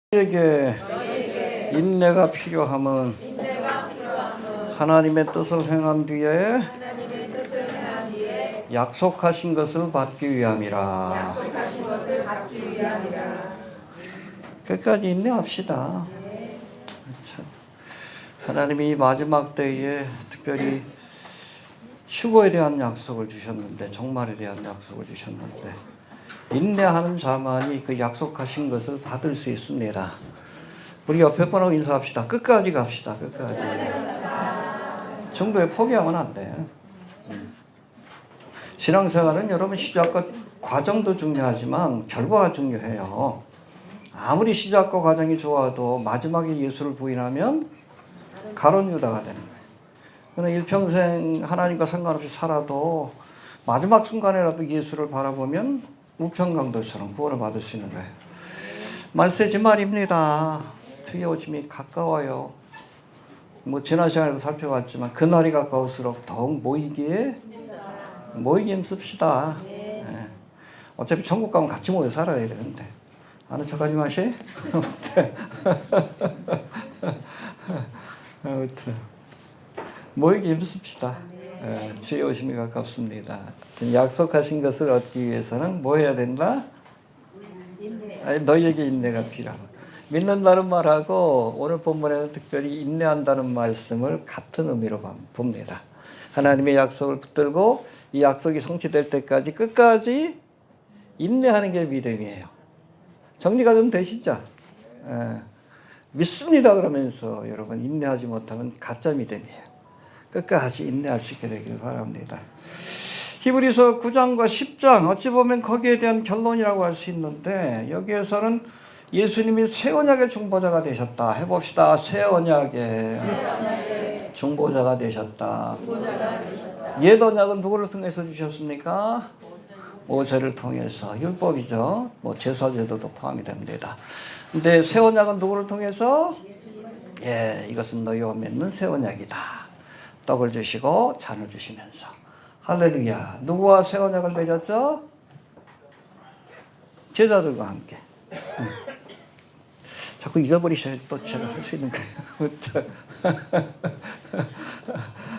너희에게 인내가 필요함은 하나님의 뜻을 행한 뒤에 약속하신 것을 받기 위함이라. 끝까지 인내합시다. 하나님이 마지막 때에 특별히 휴거에 대한 약속을 주셨는데, 종말에 대한 약속을 주셨는데, 인내하는 자만이 그 약속하신 것을 받을 수 있습니다. 우리 옆에 분하고 인사합시다. 끝까지 갑시다. 끝까지. 정도에 포기하면 안 돼. 신앙생활은 여러분 시작과 과정도 중요하지만 결과가 중요해요. 아무리 시작과 과정이 좋아도 마지막에 예수를 부인하면 가론 유다가 되는 거예요. 그러나 일평생 하나님과 상관없이 살아도 마지막 순간에라도 예수를 바라보면 우편강도처럼 구원을 받을 수 있는 거예요. 말세지 말입니다. 주의 오심이 가까워요. 지난 시간에도 살펴봤지만 그날이 가까울수록 더욱 모이기에 힘씁시다. 네. 어차피 천국 가면 같이 모여 살아야 되는데 아는 척하지 마시. 아무튼 모이기 힘씁시다. 주의 오심이 가깝습니다. 약속하신 것을 얻기 위해서는 뭐 해야 된다? 너희에게 인내가 필요하다. 믿는다는 말하고 오늘 본문에는 특별히 인내한다는 말씀을 같은 의미로 봅니다. 하나님의 약속을 붙들고 이 약속이 성취될 때까지 끝까지 인내하는 게 믿음이에요. 정리가 좀 되시죠? 믿습니다 그러면서 여러분 인내하지 못하면 가짜 믿음이에요. 끝까지 인내할 수 있게 되기를 바랍니다. 히브리서 9장과 10장 어찌 보면 거기에 대한 결론이라고 할 수 있는데, 여기에서는 예수님이 새 언약의 중보자가 되셨다. 해봅시다. 새 언약의 중보자가 되셨다. 옛 언약은 누구를 통해서 주셨습니까? 모세를 통해서. 율법이죠. 제사제도도 포함이 됩니다. 근데 새 언약은 누구를 통해서? 이것은 너희와 맺는 새 언약이다. 떡을 주시고 잔을 주시면서. 할렐루야. 누구와 새 언약을 맺었죠? 제자들과 함께. 자꾸 잊어버리셔야 또 제가 할 수 있는 거예요.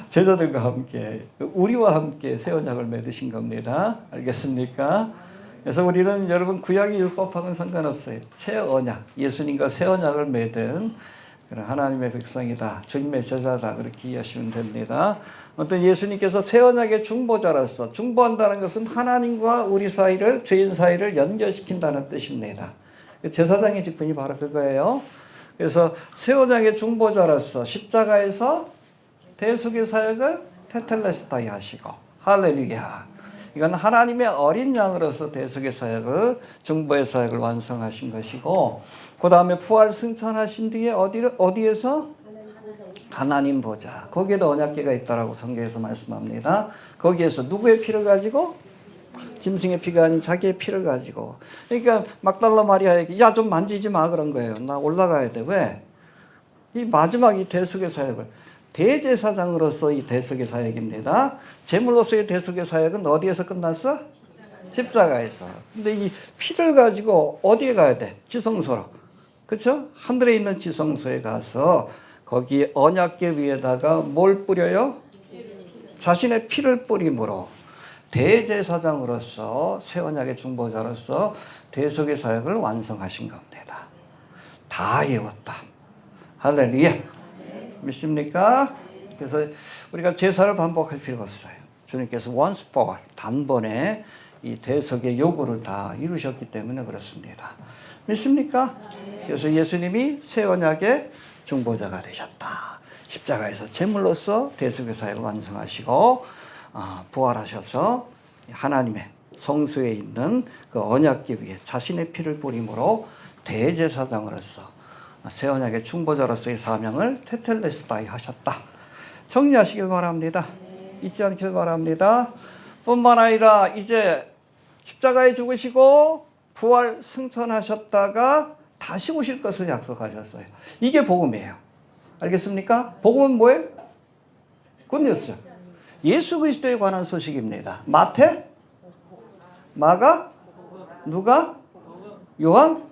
제자들과 함께, 우리와 함께 새 언약을 맺으신 겁니다. 알겠습니까? 그래서 우리는 여러분 구약의 율법하고는 상관없어요. 새 언약, 예수님과 새 언약을 맺은 그런 하나님의 백성이다. 주님의 제자다. 그렇게 이해하시면 됩니다. 어떤 예수님께서 새 언약의 중보자로서, 중보한다는 것은 하나님과 우리 사이를, 죄인 사이를 연결시킨다는 뜻입니다. 제사장의 직분이 바로 그거예요. 그래서 새 언약의 중보자로서 십자가에서 대속의 사역을 테텔레스타이 하시고, 할렐루야. 이건 하나님의 어린 양으로서 대속의 사역을, 중보의 사역을 완성하신 것이고, 그 다음에 부활 승천하신 뒤에 어디에서? 하나님 보좌. 거기에도 언약궤가 있다라고 성경에서 말씀합니다. 거기에서 누구의 피를 가지고? 짐승의 피가 아닌 자기의 피를 가지고. 그러니까 막달라 마리아에게 야 좀 만지지 마 그런 거예요. 나 올라가야 돼. 왜? 이 마지막 이 대속의 사역을, 대제사장으로서 이 대속의 사역입니다. 제물로서의 대속의 사역은 어디에서 끝났어? 십자가에서. 근데 이 피를 가지고 어디에 가야 돼? 지성소로. 그렇죠? 하늘에 있는 지성소에 가서 거기 언약궤 위에다가 뭘 뿌려요? 자신의 피를 뿌림으로 대제사장으로서, 새 언약의 중보자로서 대속의 사역을 완성하신 겁니다. 다 이루었다. 할렐루야. 믿습니까? 그래서 우리가 제사를 반복할 필요가 없어요. 주님께서 once for all, 단번에 이 대속의 요구를 다 이루셨기 때문에 그렇습니다. 믿습니까? 그래서 예수님이 새 언약의 중보자가 되셨다. 십자가에서 제물로서 대속의 사역을 완성하시고 부활하셔서 하나님의 성소에 있는 그 언약궤 위에 자신의 피를 뿌림으로 대제사장으로서 새 언약의 중보자로서의 사명을 테텔레스타이 하셨다. 정리하시길 바랍니다. 잊지 않길 바랍니다. 뿐만 아니라 이제 십자가에 죽으시고 부활 승천하셨다가 다시 오실 것을 약속하셨어요. 이게 복음이에요. 알겠습니까? 복음은 뭐예요? 굿뉴스. 예수 그리스도에 관한 소식입니다. 마태, 마가, 누가, 요한,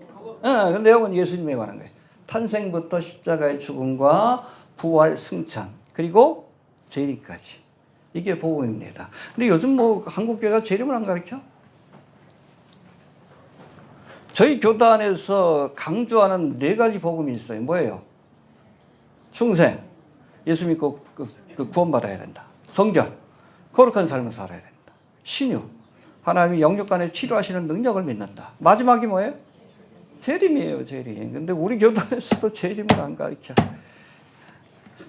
그 내용은 예수님에 관한 거예요. 탄생부터 십자가의 죽음과 부활, 승천, 그리고 재림까지. 이게 복음입니다. 근데 요즘 뭐 한국교회가 재림을 안 가르쳐? 저희 교단에서 강조하는 4가지 복음이 있어요. 뭐예요? 충생, 예수 믿고 구원받아야 된다. 성결, 거룩한 삶을 살아야 된다. 신유, 하나님이 영육간에 치료하시는 능력을 믿는다. 마지막이 뭐예요? 재림이에요, 재림. 근데 우리 교단에서도 재림을 안 가르쳐.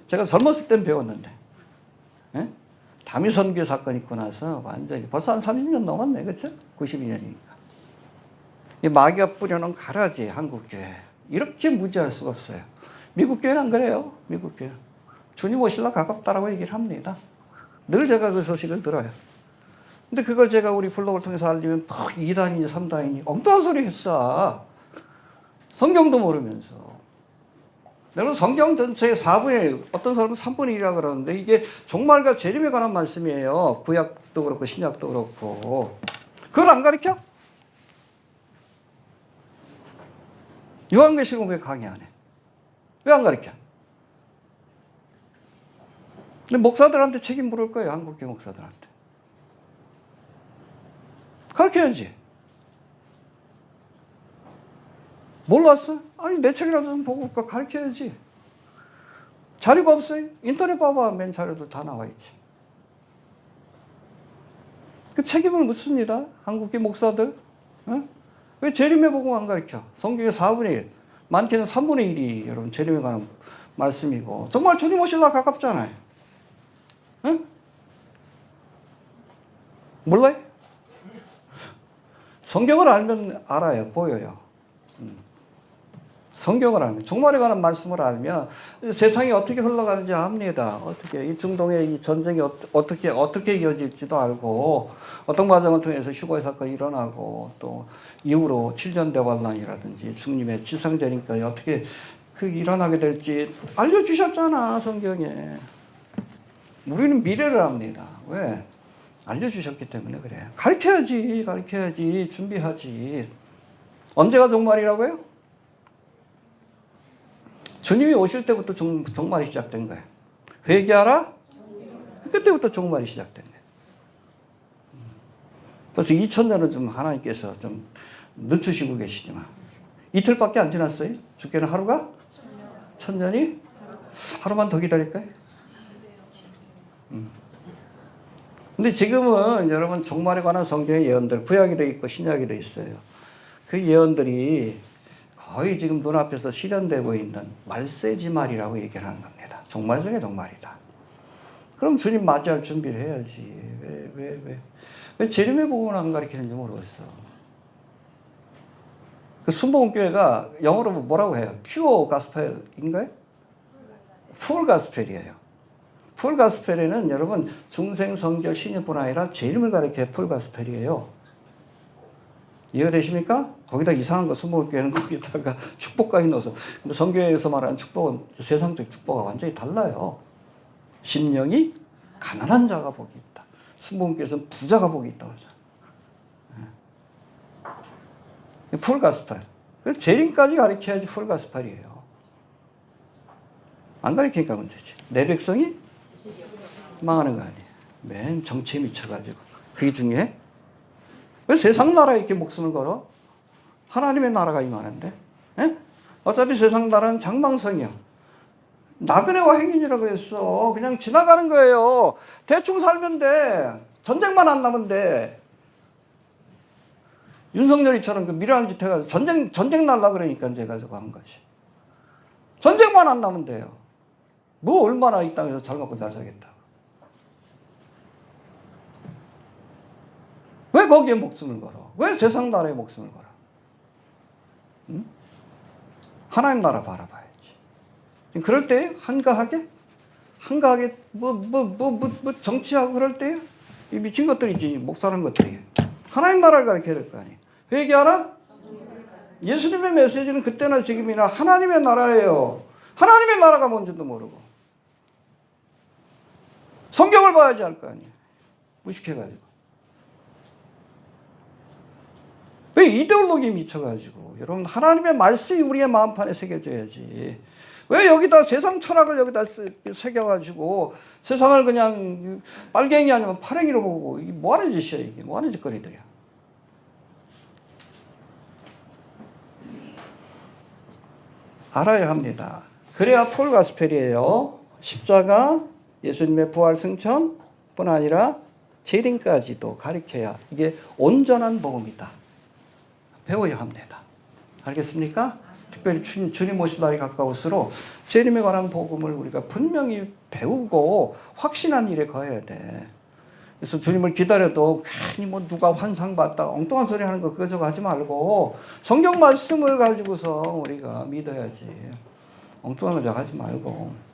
제가 젊었을 땐 배웠는데, 예? 다미선교 사건 있고 나서 완전히 벌써 한 30년 넘었네, 그렇죠? 92년이니까. 이 마귀가 뿌려놓은 가라지, 한국교회. 이렇게 무지할 수가 없어요. 미국 교회는 안 그래요. 미국 교회. 주님 오실라 가깝다라고 얘기를 합니다. 늘 제가 그 소식을 들어요. 근데 그걸 제가 우리 블로그를 통해서 알리면 2단이니 3단이니 엉뚱한 소리 했어. 성경도 모르면서. 여러분 성경 전체의 4분의 1, 어떤 사람은 3분의 1이라고 그러는데 이게 종말과 재림에 관한 말씀이에요. 구약도 그렇고 신약도 그렇고. 그걸 안 가르쳐? 요한계시록 왜 강의 안 해? 왜 안 가르쳐? 근데 목사들한테 책임 물을 거예요. 한국교 목사들한테. 가르쳐야지. 몰랐어? 아니 내 책이라도 좀 보고 가르쳐야지. 자료가 없어요? 인터넷 봐봐. 맨 자료들 다 나와 있지. 그 책임을 묻습니다. 한국교 목사들. 어? 왜 재림의 복음 안 가르쳐? 성경의 4분의 1, 많게는 3분의 1이 여러분 재림에 관한 말씀이고 정말 주님 오실라 가깝잖아요. 응? 몰라요? 성경을 알면 알아요. 보여요. 성경을 알면, 종말에 관한 말씀을 알면 세상이 어떻게 흘러가는지 압니다. 어떻게, 이 중동의 이 전쟁이 어떻게 이어질지도 알고, 어떤 과정을 통해서 휴거의 사건이 일어나고, 또 이후로 7년 대환란이라든지 주님의 지상재림까지 어떻게 일어나게 될지 알려주셨잖아, 성경에. 우리는 미래를 압니다. 왜? 알려주셨기 때문에 그래요. 가르쳐야지, 준비하지. 언제가 종말이라고요? 주님이 오실 때부터 종말이 시작된 거예요. 회개하라? 그때부터 종말이 시작된 거예요. 벌써 2000년은 좀 하나님께서 좀 늦추시고 계시지만 이틀밖에 안 지났어요. 주께는 하루가 1000년이 하루만 더 기다릴까요? 근데 지금은 여러분 종말에 관한 성경의 예언들 구약이 돼 있고 신약이 돼 있어요. 그 예언들이 거의 지금 눈앞에서 실현되고 있는 말세지말이라고 얘기를 하는 겁니다. 종말 중에 종말이다. 그럼 주님 맞이할 준비를 해야지. 왜 재림의 복음을 안 가르치는지 모르겠어. 그 순복음교회가 영어로 뭐라고 해요? 퓨어 가스펠인가요? 풀 가스펠이에요. 풀 가스펠에는 여러분 중생, 성결, 신유뿐 아니라 재림을 가리켜야 풀 가스펠이에요. 이해되십니까? 거기다 이상한 거 순복음교회는 거기다가 축복까지 넣어서. 근데 성경에서 말하는 축복은 세상적 축복과 완전히 달라요. 심령이 가난한 자가 복이 있다. 순복음교회에서는 부자가 복이 있다고 하죠. 풀 가스펠. 재림까지 가르쳐야지 풀 가스펠이에요. 안 가르치니까 문제지. 내 백성이 망하는 거 아니에요. 맨 정치에 미쳐가지고. 그게 중요해? 왜 세상 나라에 이렇게 목숨을 걸어? 하나님의 나라가 임하는데? 에? 어차피 세상 나라는 장망성이야. 나그네와 행인이라고 했어. 그냥 지나가는 거예요. 대충 살면 돼. 전쟁만 안 나면 돼. 윤석열이처럼 그 미련한 짓 해가지고 전쟁 날라 그러니까 제가 저거 한 것이. 전쟁만 안 나면 돼요. 뭐 얼마나 이 땅에서 잘 먹고 잘 살겠다. 왜 거기에 목숨을 걸어? 왜 세상 나라에 목숨을 걸어? 응? 하나님 나라 바라봐야지. 그럴 때 한가하게 정치하고 그럴 때 이 미친 것들이지 목사라는 것들이. 하나님 나라를 가르쳐야 될 거 아니에요. 회개하라? 예수님의 메시지는 그때나 지금이나 하나님의 나라예요. 하나님의 나라가 뭔지도 모르고. 성경을 봐야지 할 거 아니에요. 무식해가지고. 왜 이데올로기에 미쳐가지고 여러분 하나님의 말씀이 우리의 마음판에 새겨져야지. 왜 여기다 세상 철학을 여기다 새겨가지고 세상을 그냥 빨갱이 아니면 파랭이로 보고 이게 뭐 하는 짓이야 이게 뭐 하는 짓거리들이야. 알아야 합니다. 그래야 폴 가스펠이에요. 십자가, 예수님의 부활 승천뿐 아니라 재림까지도 가리켜야 이게 온전한 복음이다. 배워야 합니다. 알겠습니까? 특별히 주님 오실 날이 가까울수록 재림에 관한 복음을 우리가 분명히 배우고 확신한 일에 거해야 돼. 그래서 주님을 기다려도 괜히 뭐 누가 환상 봤다 엉뚱한 소리 하는 거 그거 저거 하지 말고 성경 말씀을 가지고서 우리가 믿어야지. 엉뚱한 거 하지 말고.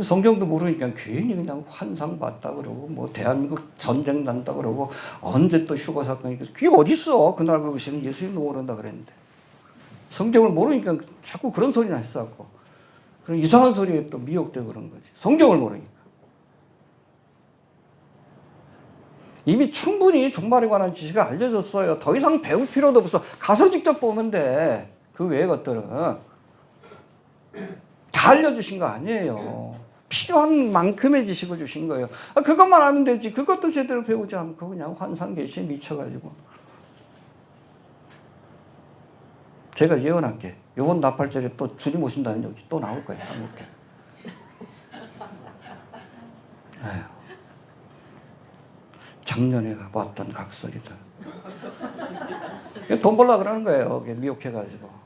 성경도 모르니까 괜히 그냥 환상 봤다 그러고 뭐 대한민국 전쟁 난다 그러고 언제 또 휴거 사건이 그게 어디 있어? 그날 그것이는 예수님도 모른다 그랬는데 성경을 모르니까 자꾸 그런 소리나 했었고 그런 이상한 소리에 또 미혹되고 그런 거지. 성경을 모르니까. 이미 충분히 종말에 관한 지식이 알려졌어요. 더 이상 배울 필요도 없어. 가서 직접 보면 돼. 그 외의 것들은 다 알려주신 거 아니에요. 필요한 만큼의 지식을 주신 거예요. 그것만 하면 되지. 그것도 제대로 배우지 않고 그냥 환상계시에 미쳐가지고. 제가 예언할게. 이번 나팔절에 또 주님 오신다는 얘기 또 나올 거예요. 한국에. 작년에 봤던 각설이다. 돈 벌려고 그러는 거예요. 미혹해가지고.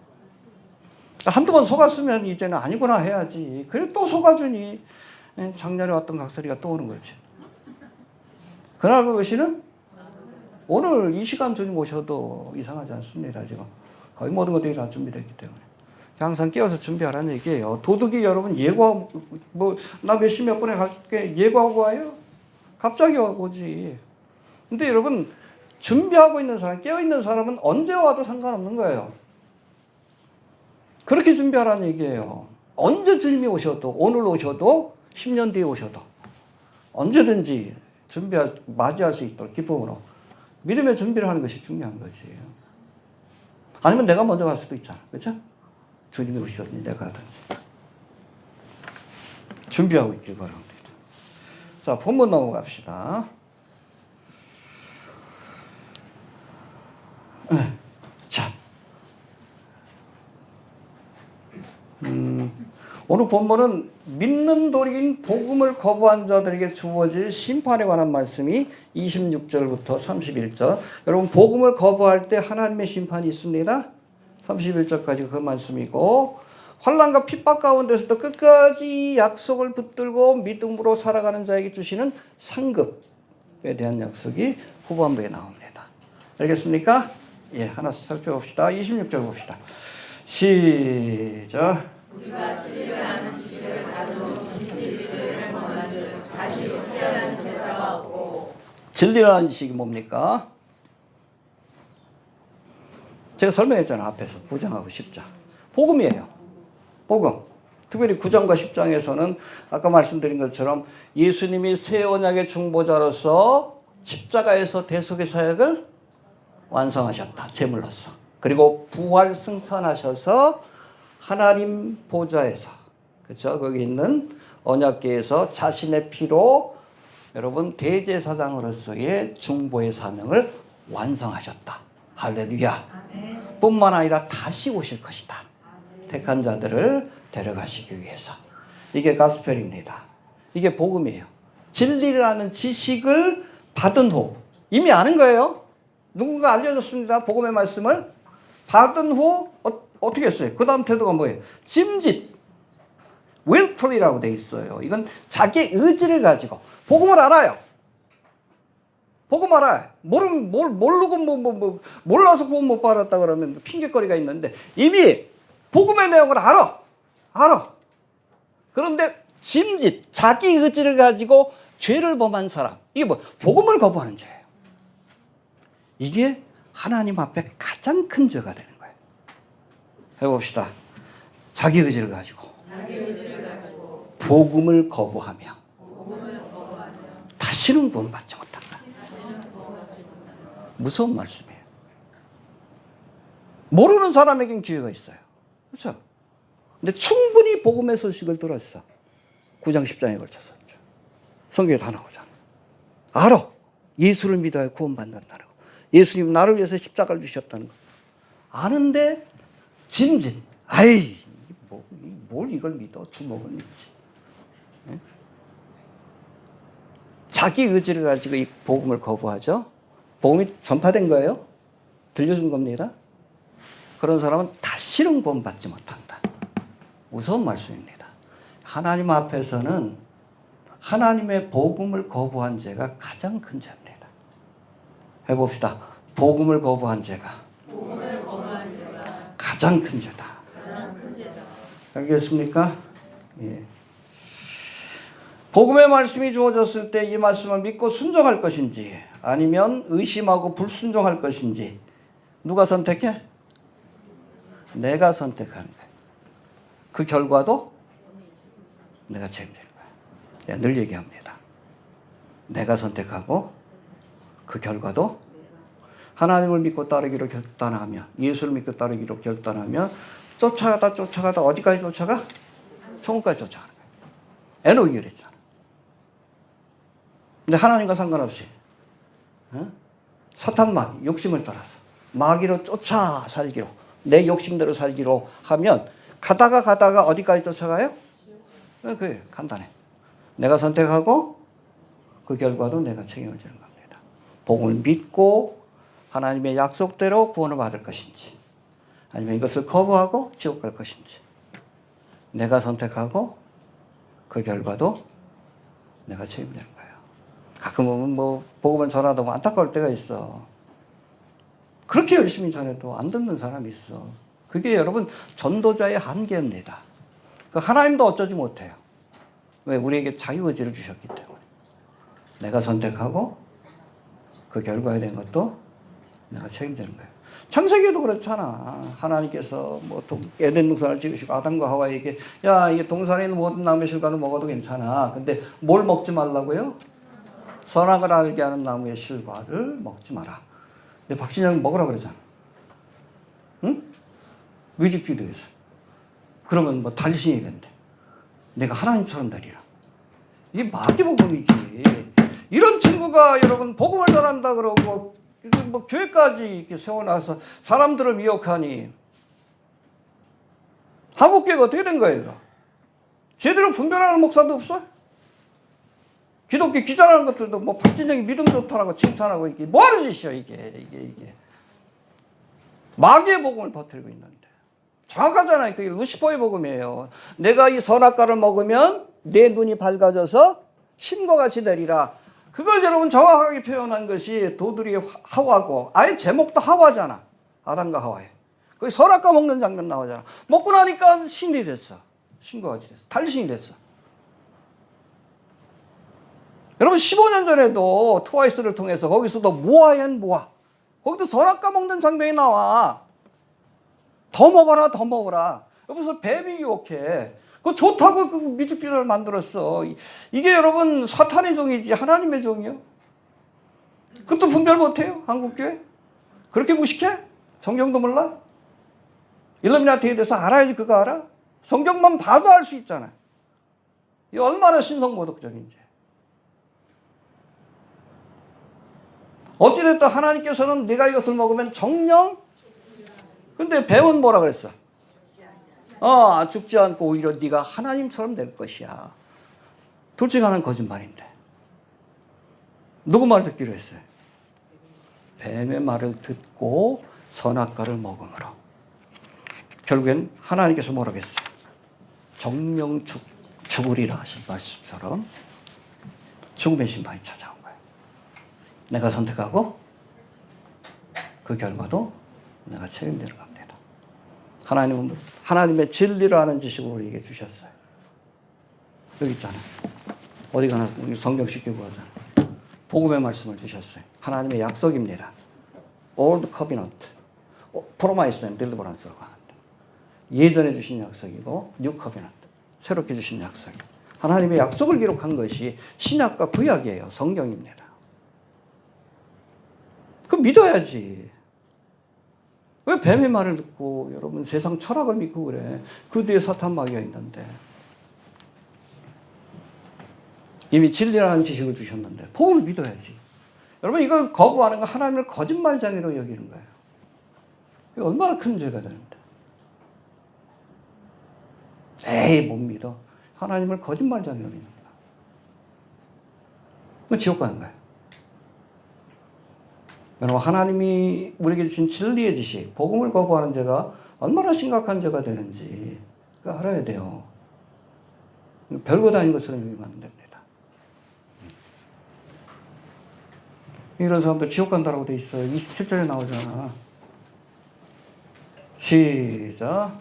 한두 번 속았으면 이제는 아니구나 해야지. 그래 또 속아주니 작년에 왔던 각설이가 또 오는 거지. 그날 그것이는 오늘 이 시간 주님 오셔도 이상하지 않습니다. 지금 거의 모든 것들이 다 준비됐기 때문에 항상 깨어서 준비하라는 얘기예요. 도둑이 여러분 예고 나 몇 시 몇 분에 갈게 예고하고 와요? 갑자기 오지. 근데 여러분 준비하고 있는 사람 깨어있는 사람은 언제 와도 상관없는 거예요. 그렇게 준비하라는 얘기예요. 언제 주님이 오셔도 오늘 오셔도 10년 뒤에 오셔도 언제든지 맞이할 수 있도록 기쁨으로 믿음의 준비를 하는 것이 중요한 거지. 아니면 내가 먼저 갈 수도 있잖아. 그렇죠? 주님이 오시든지 내가 가든지. 준비하고 있길 바랍니다. 자, 본문 넘어갑시다. 자, 오늘 본문은 믿는 도리인 복음을 거부한 자들에게 주어질 심판에 관한 말씀이 26절부터 31절. 여러분 복음을 거부할 때 하나님의 심판이 있습니다. 31절까지 그 말씀이고 환난과 핍박 가운데서도 끝까지 약속을 붙들고 믿음으로 살아가는 자에게 주시는 상급에 대한 약속이 후반부에 나옵니다. 알겠습니까? 예, 하나씩 살펴봅시다. 26절 봅시다. 시작. 우리가 진리를 아는 지식을 가도 진리를 범하지 다시 숙제하는 제사가 없고. 진리라는 지식이 뭡니까? 제가 설명했잖아요. 앞에서 9장하고 10장. 복음이에요. 복음. 특별히 9장과 10장에서는 아까 말씀드린 것처럼 예수님이 새 언약의 중보자로서 십자가에서 대속의 사역을 완성하셨다. 제물로서. 그리고 부활 승천하셔서 하나님 보좌에서, 그렇죠? 거기 있는 언약궤에서 자신의 피로 여러분 대제사장으로서의 중보의 사명을 완성하셨다. 할렐루야. 아멘. 뿐만 아니라 다시 오실 것이다. 아멘. 택한 자들을 데려가시기 위해서. 이게 가스펠입니다. 이게 복음이에요. 진리라는 지식을 받은 후 이미 아는 거예요. 누군가 알려줬습니다. 복음의 말씀을 받은 후 어떻게 했어요? 그 다음 태도가 뭐예요? 짐짓, willfully라고 돼 있어요. 이건 자기 의지를 가지고 복음을 알아요. 복음 알아요. 모르고 몰라서 구원 못 받았다 그러면 핑계거리가 있는데 이미 복음의 내용을 알아. 그런데 짐짓, 자기 의지를 가지고 죄를 범한 사람, 이게 뭐 복음을 거부하는 죄예요. 이게 하나님 앞에 가장 큰 죄가 되는 거예요. 해봅시다. 자기 의지를 가지고 복음을 거부하며 다시는 구원받지 못한다. 무서운 말씀이에요. 모르는 사람에겐 기회가 있어요. 그렇죠? 근데 충분히 복음의 소식을 들었어. 9장 10장에 걸쳐서. 성경에 다 나오잖아. 알아. 예수를 믿어야 구원받는다는 거. 예수님 나를 위해서 십자가를 주셨다는 거. 아는데 짐짓. 아이, 뭘 이걸 믿어? 주먹을 믿지. 네? 자기 의지를 가지고 이 복음을 거부하죠. 복음이 전파된 거예요. 들려준 겁니다. 그런 사람은 다시는 구원받지 못한다. 무서운 말씀입니다. 하나님 앞에서는 하나님의 복음을 거부한 죄가 가장 큰 죄입니다. 해봅시다. 복음을 거부한 죄가 가장 큰 죄다. 알겠습니까? 예. 복음의 말씀이 주어졌을 때 이 말씀을 믿고 순종할 것인지 아니면 의심하고 불순종할 것인지 누가 선택해? 내가 선택하는 거야. 그 결과도 내가 책임지는 거야. 내가 늘 얘기합니다. 내가 선택하고 그 결과도 하나님을 믿고 따르기로 결단하면, 예수를 믿고 따르기로 결단하면 쫓아가다 어디까지 쫓아가? 천국까지 쫓아가는 거야. 에녹이 그랬잖아. 근데 하나님과 상관없이 사탄 마귀, 욕심을 따라서 마귀로 쫓아 살기로, 내 욕심대로 살기로 하면 가다가 어디까지 쫓아가요? 그게 간단해. 내가 선택하고 그 결과도 내가 책임을 지는 겁니다. 복음을 믿고 하나님의 약속대로 구원을 받을 것인지 아니면 이것을 거부하고 지옥 갈 것인지 내가 선택하고 그 결과도 내가 책임지는 거예요. 가끔 보면 뭐 복음을 전하다 보면 안타까울 때가 있어. 그렇게 열심히 전해도 안 듣는 사람이 있어. 그게 여러분 전도자의 한계입니다. 하나님도 어쩌지 못해요. 왜? 우리에게 자유의지를 주셨기 때문에. 내가 선택하고 그 결과에 대한 것도 내가 책임지는 거예요. 창세기에도 그렇잖아. 하나님께서 뭐 에덴 동산을 지으시고 아담과 하와에게 야, 이게 동산에 있는 모든 나무의 실과도 먹어도 괜찮아. 근데 뭘 먹지 말라고요? 선악을 알게 하는 나무의 실과를 먹지 마라. 근데 박진영 먹으라 그러잖아. 응? 뮤직비디오에서. 그러면 뭐 달신이 된대. 내가 하나님처럼 되리라. 이게 마귀복음이지. 이런 친구가 여러분 복음을 전한다 그러고 뭐 교회까지 이렇게 세워놔서 사람들을 미혹하니 한국교회가 어떻게 된 거예요? 이거? 제대로 분별하는 목사도 없어? 기독교 기자라는 것들도 뭐 박진영이 믿음 좋다라고 칭찬하고 이게 뭐 하는 짓이야 이게. 마귀의 복음을 버티고 있는데. 정확하잖아요. 그게 루시퍼의 복음이에요. 내가 이 선악과를 먹으면 내 눈이 밝아져서 신과 같이 되리라. 그걸 여러분 정확하게 표현한 것이 도두리의 하와고, 아예 제목도 하와잖아. 아담과 하와에. 거기 선악과 먹는 장면 나오잖아. 먹고 나니까 신이 됐어. 신과 같이 됐어. 달신이 됐어. 여러분 15년 전에도 트와이스를 통해서 거기서도 모아엔 모아. 거기도 선악과 먹는 장면이 나와. 더 먹어라, 더 먹어라. 여기서 뱀이 유혹해. 그거 좋다고 그 뮤직비디오를 만들었어. 이게 여러분 사탄의 종이지 하나님의 종이요. 그것도 분별 못해요, 한국교회? 그렇게 무식해? 성경도 몰라? 일루미나티에 대해서 알아야지. 그거 알아? 성경만 봐도 알 수 있잖아. 이게 얼마나 신성모독적인지. 어찌됐든 하나님께서는 네가 이것을 먹으면 정령. 근데 뱀은 뭐라 그랬어? 죽지 않고 오히려 네가 하나님처럼 될 것이야. 둘 중 하나는 거짓말인데. 누구 말을 듣기로 했어요? 뱀의 말을 듣고 선악과를 먹음으로. 결국엔 하나님께서 뭐라고 했어요? 정령 죽으리라 하신 말씀처럼 죽음의 심판이 찾아온 거예요. 내가 선택하고 그 결과도 내가 책임지는 겁니다. 하나님은 하나님의 진리를 아는 지식을 우리에게 주셨어요. 여기 있잖아요. 어디 가나 우리 성경 쉽게 구하잖아요. 복음의 말씀을 주셨어요. 하나님의 약속입니다. Old Covenant, Promise and Deliverance라고 하는데 예전에 주신 약속이고 New Covenant, 새롭게 주신 약속. 하나님의 약속을 기록한 것이 신약과 구약이에요. 성경입니다. 그럼 믿어야지. 왜 뱀의 말을 듣고 여러분 세상 철학을 믿고 그래? 그 뒤에 사탄 마귀가 있는데. 이미 진리라는 지식을 주셨는데 복음을 믿어야지. 여러분 이걸 거부하는 건 하나님을 거짓말장애로 여기는 거예요. 이게 얼마나 큰 죄가 되는데. 에이 못 믿어. 하나님을 거짓말장애로 믿는 거야. 그 지옥 가는 거예요. 여러분 하나님이 우리에게 주신 진리의 지식, 복음을 거부하는 죄가 얼마나 심각한 죄가 되는지 그거 알아야 돼요. 별거 아닌 것처럼 여기면 안 됩니다. 이런 사람들 지옥 간다라고 돼 있어요. 27절에 나오잖아. 시작.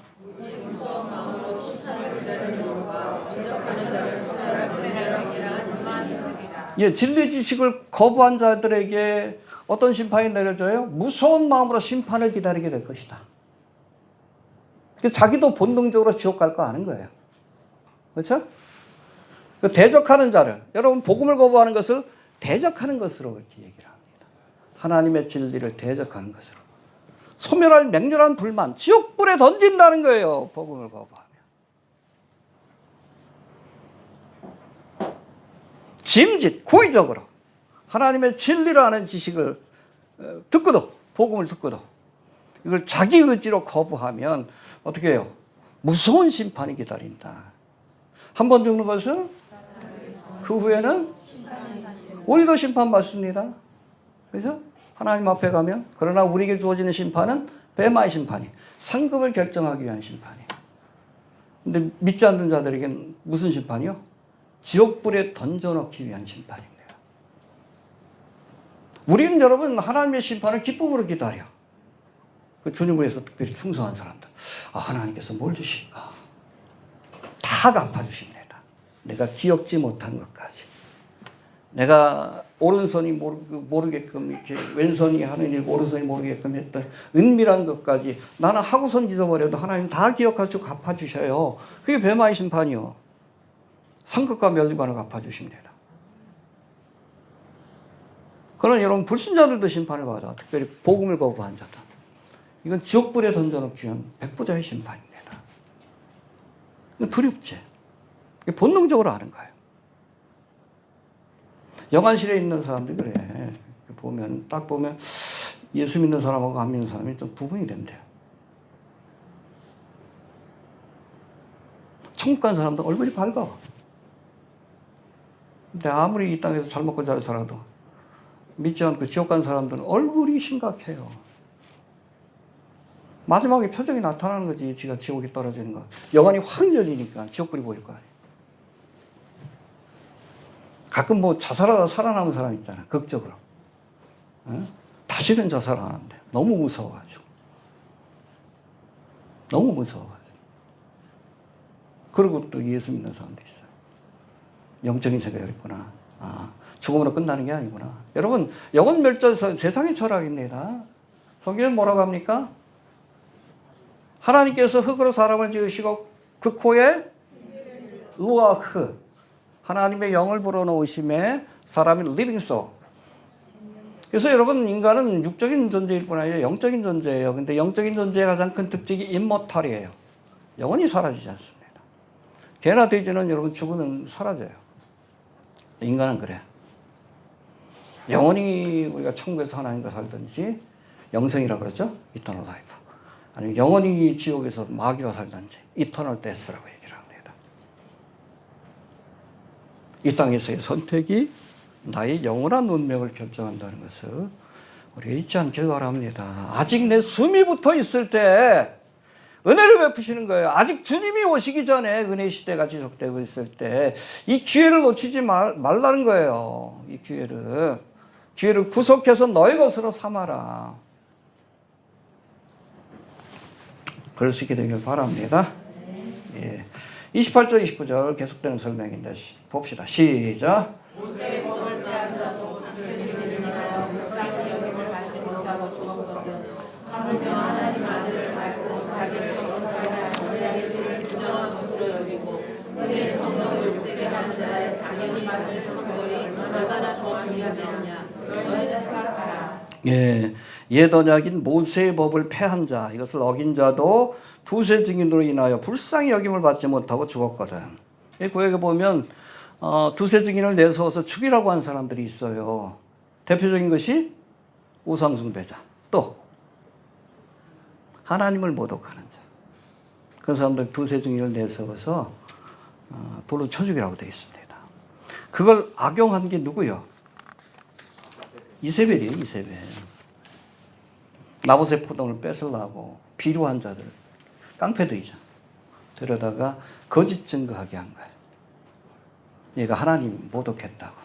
예, 진리 지식을 거부한 자들에게 어떤 심판이 내려져요? 무서운 마음으로 심판을 기다리게 될 것이다. 자기도 본능적으로 지옥 갈 거 아는 거예요. 그렇죠? 대적하는 자를, 여러분 복음을 거부하는 것을 대적하는 것으로 그렇게 얘기를 합니다. 하나님의 진리를 대적하는 것으로. 소멸할 맹렬한 불만, 지옥불에 던진다는 거예요. 복음을 거부하면. 짐짓, 고의적으로 하나님의 진리라는 지식을 듣고도, 복음을 듣고도 이걸 자기 의지로 거부하면 어떻게 해요? 무서운 심판이 기다린다. 한 번 죽는 것은 그 후에는 우리도 심판받습니다. 그래서 하나님 앞에 가면, 그러나 우리에게 주어지는 심판은 뱀의 심판이, 상급을 결정하기 위한 심판이에요. 근데 믿지 않는 자들에게는 무슨 심판이요? 지옥불에 던져넣기 위한 심판입니다. 우리는 여러분 하나님의 심판을 기쁨으로 기다려. 그 주님을 위해서 특별히 충성한 사람들. 아, 하나님께서 뭘 주실까? 다 갚아주십니다. 내가 기억지 못한 것까지. 내가 오른손이 모르게끔 이렇게 왼손이 하는 일 오른손이 모르게끔 했던 은밀한 것까지 나는 하고선 잊어버려도 하나님 다 기억하시고 갚아주셔요. 그게 뱀의 심판이요. 상급과 멸류관을 갚아주십니다. 그러나 여러분 불신자들도 심판을 받아. 특별히 복음을 거부한 자들. 이건 지옥불에 던져놓기 위한 백보자의 심판입니다. 이건 두렵지. 본능적으로 아는 거예요. 영안실에 있는 사람들이 그래. 딱 보면 예수 믿는 사람하고 안 믿는 사람이 좀 구분이 된대요. 천국 간 사람도 얼굴이 밝아. 근데 아무리 이 땅에서 잘 먹고 잘 살아도 믿지 않고 지옥 간 사람들은 얼굴이 심각해요. 마지막에 표정이 나타나는 거지. 지가 지옥에 떨어지는 거. 영안이 확 열리니까 지옥불이 보일 거 아니에요. 가끔 뭐 자살하다 살아남은 사람 있잖아. 극적으로. 어? 다시는 자살 안 한대. 너무 무서워가지고. 너무 무서워가지고. 그리고 또 예수 믿는 사람도 있어요. 영적인 세계가 있구나. 아, 죽음으로 끝나는 게 아니구나. 여러분, 영혼 멸절서 세상의 철학입니다. 성경은 뭐라고 합니까? 하나님께서 흙으로 사람을 지으시고 그 코에 루아흐, 하나님의 영을 불어넣으심에 사람이 리빙 소울. 그래서 여러분 인간은 육적인 존재일 뿐 아니라 영적인 존재예요. 근데 영적인 존재의 가장 큰 특징이 임모탈이에요. 영원히 사라지지 않습니다. 개나 돼지는 여러분 죽으면 사라져요. 인간은 그래. 영원히 우리가 천국에서 하나님과 살든지 영생이라고 그러죠. 이터널 라이프. 아니면 영원히 지옥에서 마귀와 살든지 이터널 데스라고 얘기를 합니다. 이 땅에서의 선택이 나의 영원한 운명을 결정한다는 것을 우리가 잊지 않길 바랍니다. 아직 내 숨이 붙어 있을 때 은혜를 베푸시는 거예요. 아직 주님이 오시기 전에 은혜 시대가 지속되고 있을 때 이 기회를 놓치지 말라는 거예요. 이 기회를 구속해서 너의 것으로 삼아라. 그럴 수 있게 되길 바랍니다. 예. 28절, 29절 계속되는 설명인데 봅시다. 시작. 모세의 법을 빼앗은 자도 당신을 인하여 불쌍히 여김을 받지 못하고 죽었거든. 하물며 하나님 아들을 밟고 자기를 거룩하게 우리에게 피를 부정한 것으로 여기고 은혜의 성령을 욕되게 하는 자의 당연히 받을 형벌이 얼마나 더 중요하겠느냐. 너희가 생각하라. 예, 옛 언약인 모세의 법을 폐한 자, 이것을 어긴 자도 두세 증인으로 인하여 불쌍히 여김을 받지 못하고 죽었거든. 이 구약에 보면 두세 증인을 내세워서 죽이라고 한 사람들이 있어요. 대표적인 것이 우상숭배자, 또 하나님을 모독하는 자. 그런 사람들 두세 증인을 내세워서 돌로 쳐 죽이라고 되어 있습니다. 그걸 악용한 게 누구요? 이세벨이에요, 이세벨. 나봇의 포도를 뺏으려고 비루한 자들, 깡패들이죠. 데려다가 거짓 증거하게 한 거예요. 얘가 하나님 모독했다고.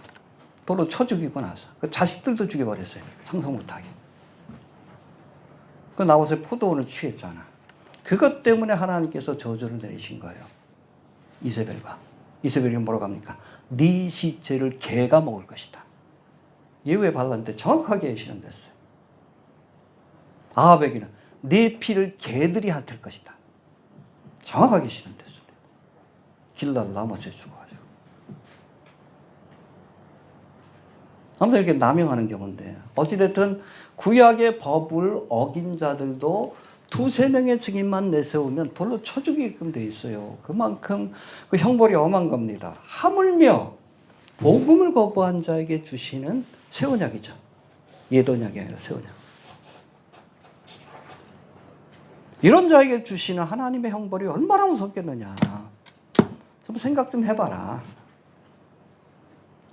돌로 쳐 죽이고 나서 그 자식들도 죽여버렸어요. 상상 못하게. 그 나봇의 포도원을 취했잖아. 그것 때문에 하나님께서 저주를 내리신 거예요. 이세벨과. 이세벨이 뭐라고 합니까? 네 시체를 개가 먹을 것이다. 예후의 반란 때 정확하게 실현됐어요. 아합에게는 네 피를 개들이 핥을 것이다. 정확하게 실현됐어요. 길랄 라못에 죽어가지고. 아무튼 이렇게 남용하는 경우인데 어찌됐든 구약의 법을 어긴 자들도 두세 명의 증인만 내세우면 돌로 쳐 죽이게끔 돼 있어요. 그만큼 그 형벌이 엄한 겁니다. 하물며 복음을 거부한 자에게 주시는 새 언약이죠. 옛 언약이 아니라 새 언약. 이런 자에게 주시는 하나님의 형벌이 얼마나 무섭겠느냐. 좀 생각 좀 해봐라.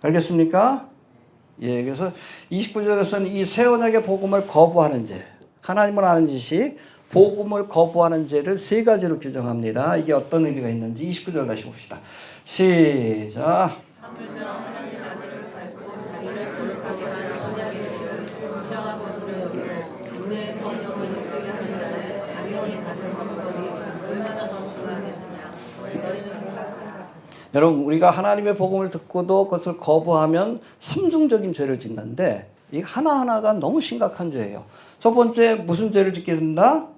알겠습니까? 예, 그래서 29절에서는 이 새 언약의 복음을 거부하는 죄, 하나님을 아는 지식, 복음을 거부하는 죄를 세 가지로 규정합니다. 이게 어떤 의미가 있는지 29절 다시 봅시다. 시작. 하물며 하나님 아들을 밟고 자기를 거룩하게 한 언약의 피를 부정한 것으로 여기고 은혜의 성령을 느끼게 하는 자의 당연히 받을 형벌이 얼마나 더 중하겠느냐. 너희는 생각하라. 여러분, 우리가 하나님의 복음을 듣고도 그것을 거부하면 삼중적인 죄를 짓는데 이 하나하나가 너무 심각한 죄예요. 첫 번째, 무슨 죄를 짓게 된다?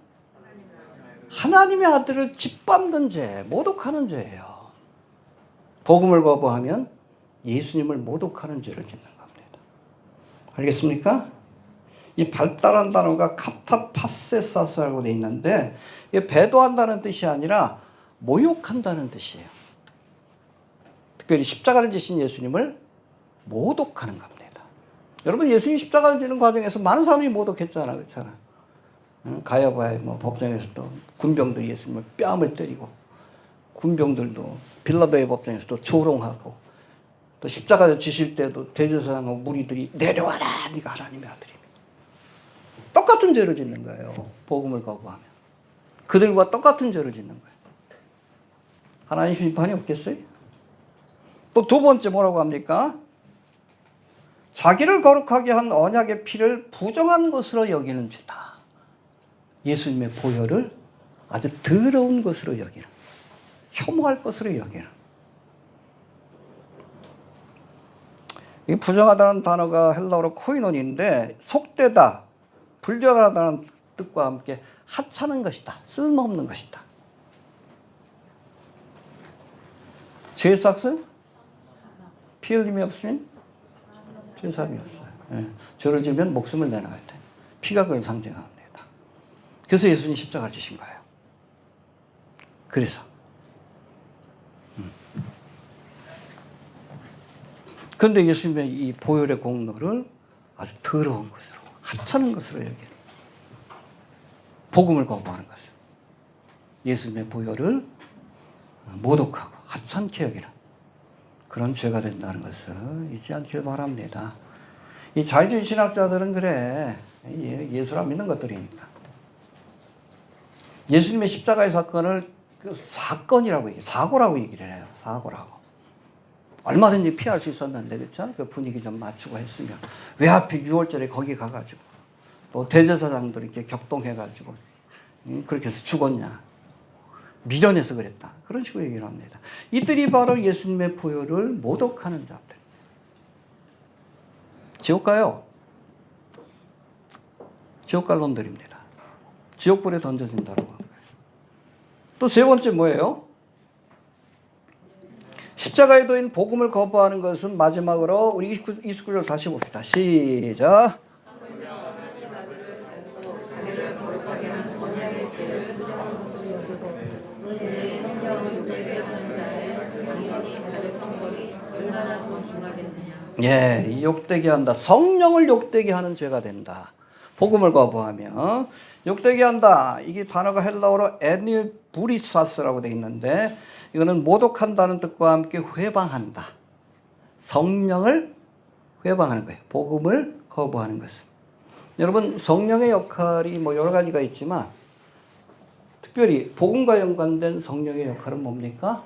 하나님의 아들을 짓밟는 죄, 모독하는 죄예요. 복음을 거부하면 예수님을 모독하는 죄를 짓는 겁니다. 알겠습니까? 이 발달한 단어가 카타파세사스라고 되어 있는데 이게 배도한다는 뜻이 아니라 모욕한다는 뜻이에요. 특별히 십자가를 지신 예수님을 모독하는 겁니다. 여러분, 예수님이 십자가를 지는 과정에서 많은 사람이 모독했잖아, 그렇잖아. 가야바의 법정에서도 군병들이 예수님을 뺨을 때리고, 군병들도 빌라도의 법정에서도 조롱하고, 또 십자가를 지실 때도 대제사장하고 무리들이 내려와라, 네가 하나님의 아들이며. 똑같은 죄를 짓는 거예요. 복음을 거부하면. 그들과 똑같은 죄를 짓는 거예요. 하나님 심판이 없겠어요? 또 두 번째 뭐라고 합니까? 자기를 거룩하게 한 언약의 피를 부정한 것으로 여기는 죄다. 예수님의 보혈을 아주 더러운 것으로 여기는, 혐오할 것으로 여기는. 이 부정하다는 단어가 헬라어로 코이논인데 속되다, 불결하다는 뜻과 함께 하찮은 것이다, 쓸모없는 것이다. 죄 삭스? 피 흘림이 없으면 죄사함이 없어요. 예. 죄를 지으면 목숨을 내놔야 돼. 피가 그걸 상징합니다. 그래서 예수님이 십자가를 지신 거예요. 그래서. 그런데 예수님의 이 보혈의 공로를 아주 더러운 것으로, 하찮은 것으로 여기는, 복음을 거부하는 것을, 예수님의 보혈을 모독하고 하찮게 여기는 그런 죄가 된다는 것을 잊지 않기를 바랍니다. 이 자유주의 신학자들은 그래, 예수를 안 믿는 것들이니까. 예수님의 십자가의 사건을 그 사건이라고 얘기해요. 사고라고 얘기를 해요. 사고라고. 얼마든지 피할 수 있었는데, 그렇죠? 그 분위기 좀 맞추고 했으면. 왜 하필 6월절에 거기 가가지고, 또 대제사장들 이렇게 격동해가지고, 그렇게 해서 죽었냐. 미련해서 그랬다. 그런 식으로 얘기를 합니다. 이들이 바로 예수님의 보혈을 모독하는 자들. 지옥 가요. 지옥 갈 놈들입니다. 지옥불에 던져진다고 한 거예요. 또 세 번째 뭐예요? 십자가에 도인 복음을 거부하는 것은 마지막으로 우리 29절 다시 봅시다. 시작. 내 성경을 욕되게 하는 자의 당연히 받을 형벌이 얼마나 더 중하겠느냐. 예, 이 욕되게 한다. 성령을 욕되게 하는 죄가 된다. 복음을 거부하며 욕되게 한다. 이게 단어가 헬라어로 에니브리사스라고 되어 있는데 이거는 모독한다는 뜻과 함께 회방한다. 성령을 회방하는 거예요. 복음을 거부하는 것은. 여러분 성령의 역할이 뭐 여러 가지가 있지만 특별히 복음과 연관된 성령의 역할은 뭡니까?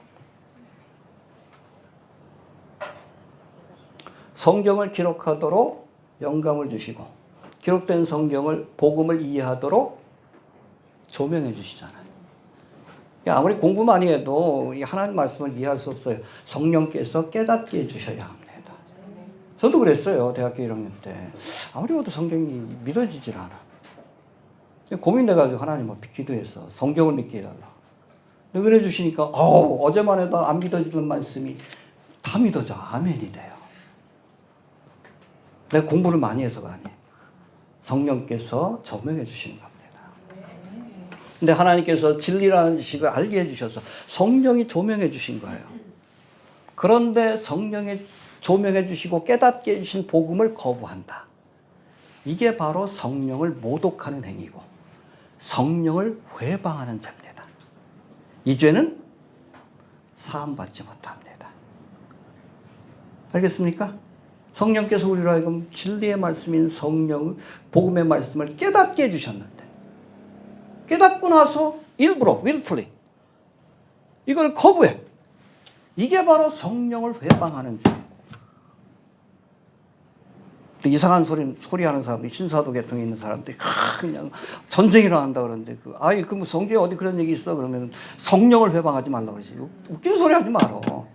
성경을 기록하도록 영감을 주시고 기록된 성경을 복음을 이해하도록 조명해 주시잖아요. 아무리 공부 많이 해도 하나님 말씀을 이해할 수 없어요. 성령께서 깨닫게 해주셔야 합니다. 저도 그랬어요. 대학교 1학년 때. 아무리 봐도 성경이 믿어지질 않아. 고민돼가지고 하나님 앞에 기도해서 성경을 믿게 해달라. 그래 주시니까 어제만 해도 안 믿어지던 말씀이 다 믿어져. 아멘이 돼요. 내가 공부를 많이 해서가 아니에요. 성령께서 조명해 주시는 겁니다. 근데 하나님께서 진리라는 지식을 알게 해주셔서 성령이 조명해 주신 거예요. 그런데 성령이 조명해 주시고 깨닫게 해주신 복음을 거부한다. 이게 바로 성령을 모독하는 행위고 성령을 회방하는 죄입니다. 이 죄는 사함받지 못합니다. 알겠습니까? 성령께서 우리로 하여금 진리의 말씀인 성령, 복음의 말씀을 깨닫게 해주셨는데 깨닫고 나서 일부러, willfully 이걸 거부해. 이게 바로 성령을 회방하는 죄예요. 이상한 소리 하는 사람들이 신사도 계통에 있는 사람들이 그냥 전쟁이 일어난다 그러는데 그럼 성경에 어디 그런 얘기 있어? 그러면 성령을 회방하지 말라고 그러지. 웃기는 소리 하지 말어.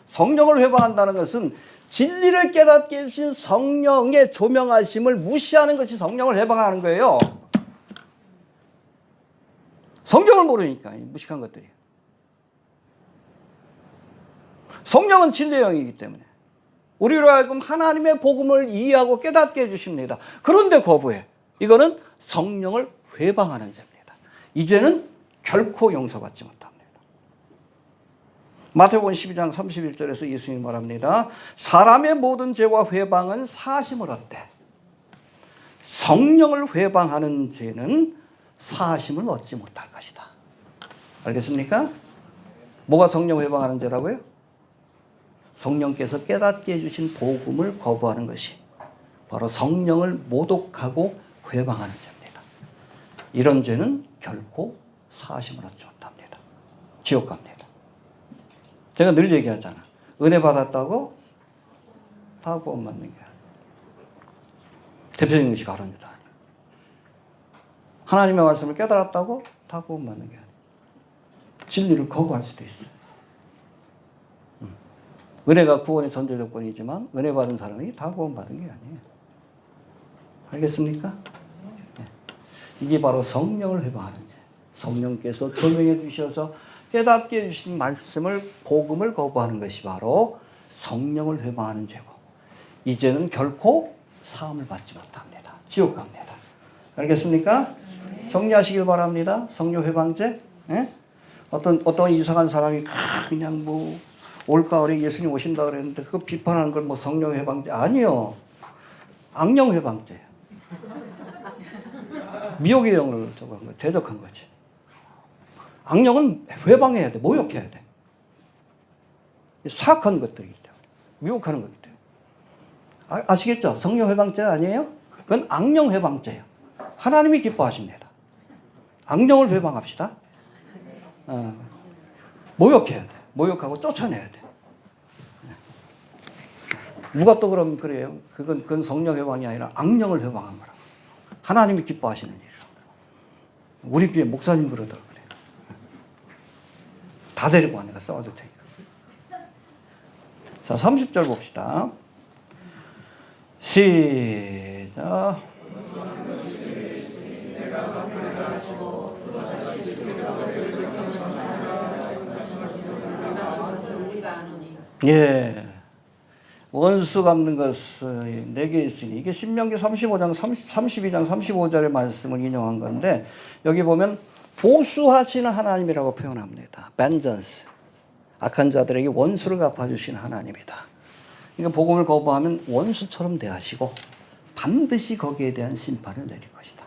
성령을 회방한다는 것은 진리를 깨닫게 해주신 성령의 조명하심을 무시하는 것이 성령을 회방하는 거예요. 성경을 모르니까 무식한 것들이. 성령은 진리의 영이기 때문에 우리로 하여금 하나님의 복음을 이해하고 깨닫게 해주십니다. 그런데 거부해. 이거는 성령을 회방하는 죄입니다. 이 죄는 결코 용서받지 못합니다. 마태복음 12장 31절에서 예수님이 말합니다. 사람의 모든 죄와 회방은 사하심을 얻되 성령을 회방하는 죄는 사하심을 얻지 못할 것이다. 알겠습니까? 뭐가 성령 회방하는 죄라고요? 성령께서 깨닫게 해주신 복음을 거부하는 것이 바로 성령을 모독하고 회방하는 죄입니다. 이런 죄는 결코 사하심을 얻지 못합니다. 지옥 갑니다. 제가 늘 얘기하잖아. 은혜 받았다고 다 구원 받는 게 아니에요. 대표적인 것이 가론유다 아니에요. 하나님의 말씀을 깨달았다고 다 구원 받는 게 아니에요. 진리를 거부할 수도 있어요. 은혜가 구원의 전제 조건이지만 은혜 받은 사람이 다 구원 받은 게 아니에요. 알겠습니까? 네. 이게 바로 성령을 회방하는 죄. 성령께서 조명해 주셔서 깨닫게 해주신 말씀을 복음을 거부하는 것이 바로 성령을 회방하는 죄고 이 죄는 결코 사함을 받지 못합니다. 지옥 갑니다. 알겠습니까? 정리하시길 바랍니다. 성령 회방죄. 네? 어떤 이상한 사람이 그냥 올가을에 예수님 오신다 그랬는데 그거 비판하는 걸 성령 회방죄 아니요. 악령 회방죄. 미혹의 영을 대적한 거지. 악령은 회방해야 돼. 모욕해야 돼. 사악한 것들이기 때문에. 미혹하는 거기 때문에. 아시겠죠? 성령 회방죄 아니에요? 그건 악령 회방죄예요. 하나님이 기뻐하십니다. 악령을 회방합시다. 모욕해야 돼. 모욕하고 쫓아내야 돼. 누가 또 그러면 그래요? 그건 성령 회방이 아니라 악령을 회방한 거라고. 하나님이 기뻐하시는 일이라고. 우리 교회 목사님 그러더라고요. 다 데리고 와. 내가 싸워줄 테니까. 자, 30절 봅시다. 시작. 예. 원수 갚는 것은 내게 있으니 이게 신명기 32장 35절의 말씀을 인용한 건데 여기 보면 보수하시는 하나님이라고 표현합니다. vengeance. 악한 자들에게 원수를 갚아주시는 하나님이다. 그러니까 복음을 거부하면 원수처럼 대하시고 반드시 거기에 대한 심판을 내릴 것이다.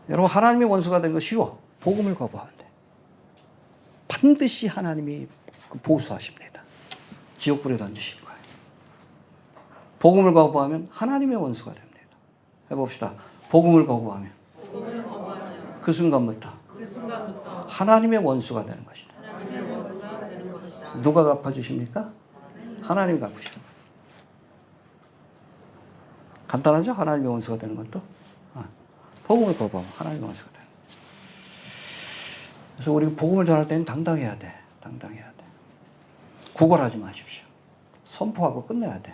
여러분, 하나님의 원수가 되는 거 쉬워. 복음을 거부하는데 반드시 하나님이 보수하십니다. 지옥불에 던지실 거예요. 복음을 거부하면 하나님의 원수가 됩니다. 해봅시다. 복음을 거부하면 그 순간부터 하나님의 원수가 되는 것이다. 누가 갚아주십니까? 하나님이 갚으십니다. 간단하죠? 하나님의 원수가 되는 것도. 복음을 거부하면 하나님의 원수가 되는 거예요. 그래서 우리가 복음을 전할 때는 당당해야 돼. 당당해야 돼. 구걸하지 마십시오. 선포하고 끝내야 돼.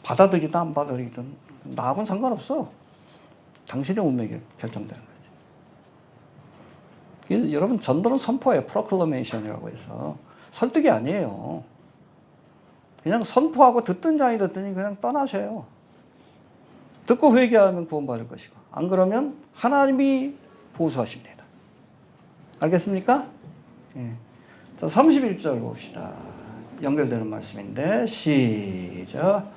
받아들이든 안 받아들이든 나하고는 상관없어. 당신의 운명이 결정되는 거지. 여러분, 전도는 선포예요. 프로클레이션이라고 해서. 설득이 아니에요. 그냥 선포하고 듣든 자니 듣든지 그냥 떠나세요. 듣고 회개하면 구원받을 것이고, 안 그러면 하나님이 보수하십니다. 알겠습니까? 예. 자, 31절 봅시다. 연결되는 말씀인데, 시작.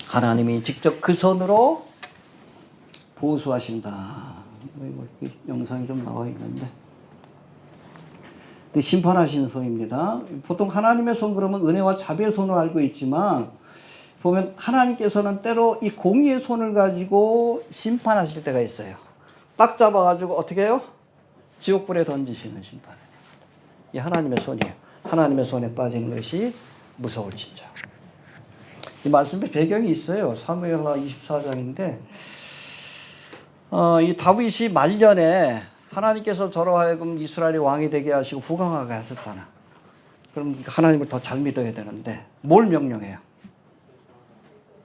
하나님이 직접 그 손으로 보수하신다. 영상이 좀 나와 있는데. 심판하시는 손입니다. 보통 하나님의 손 그러면 은혜와 자비의 손으로 알고 있지만, 보면 하나님께서는 때로 이 공의의 손을 가지고 심판하실 때가 있어요. 딱 잡아가지고 어떻게 해요? 지옥불에 던지시는 심판을. 이 하나님의 손이에요. 하나님의 손에 빠지는 것이 무서울 진짜. 이 말씀의 배경이 있어요. 사무엘하 24장인데, 이 다윗이 말년에 하나님께서 저로 하여금 이스라엘의 왕이 되게 하시고 후광하게 하셨잖아. 그럼 하나님을 더 잘 믿어야 되는데 뭘 명령해요?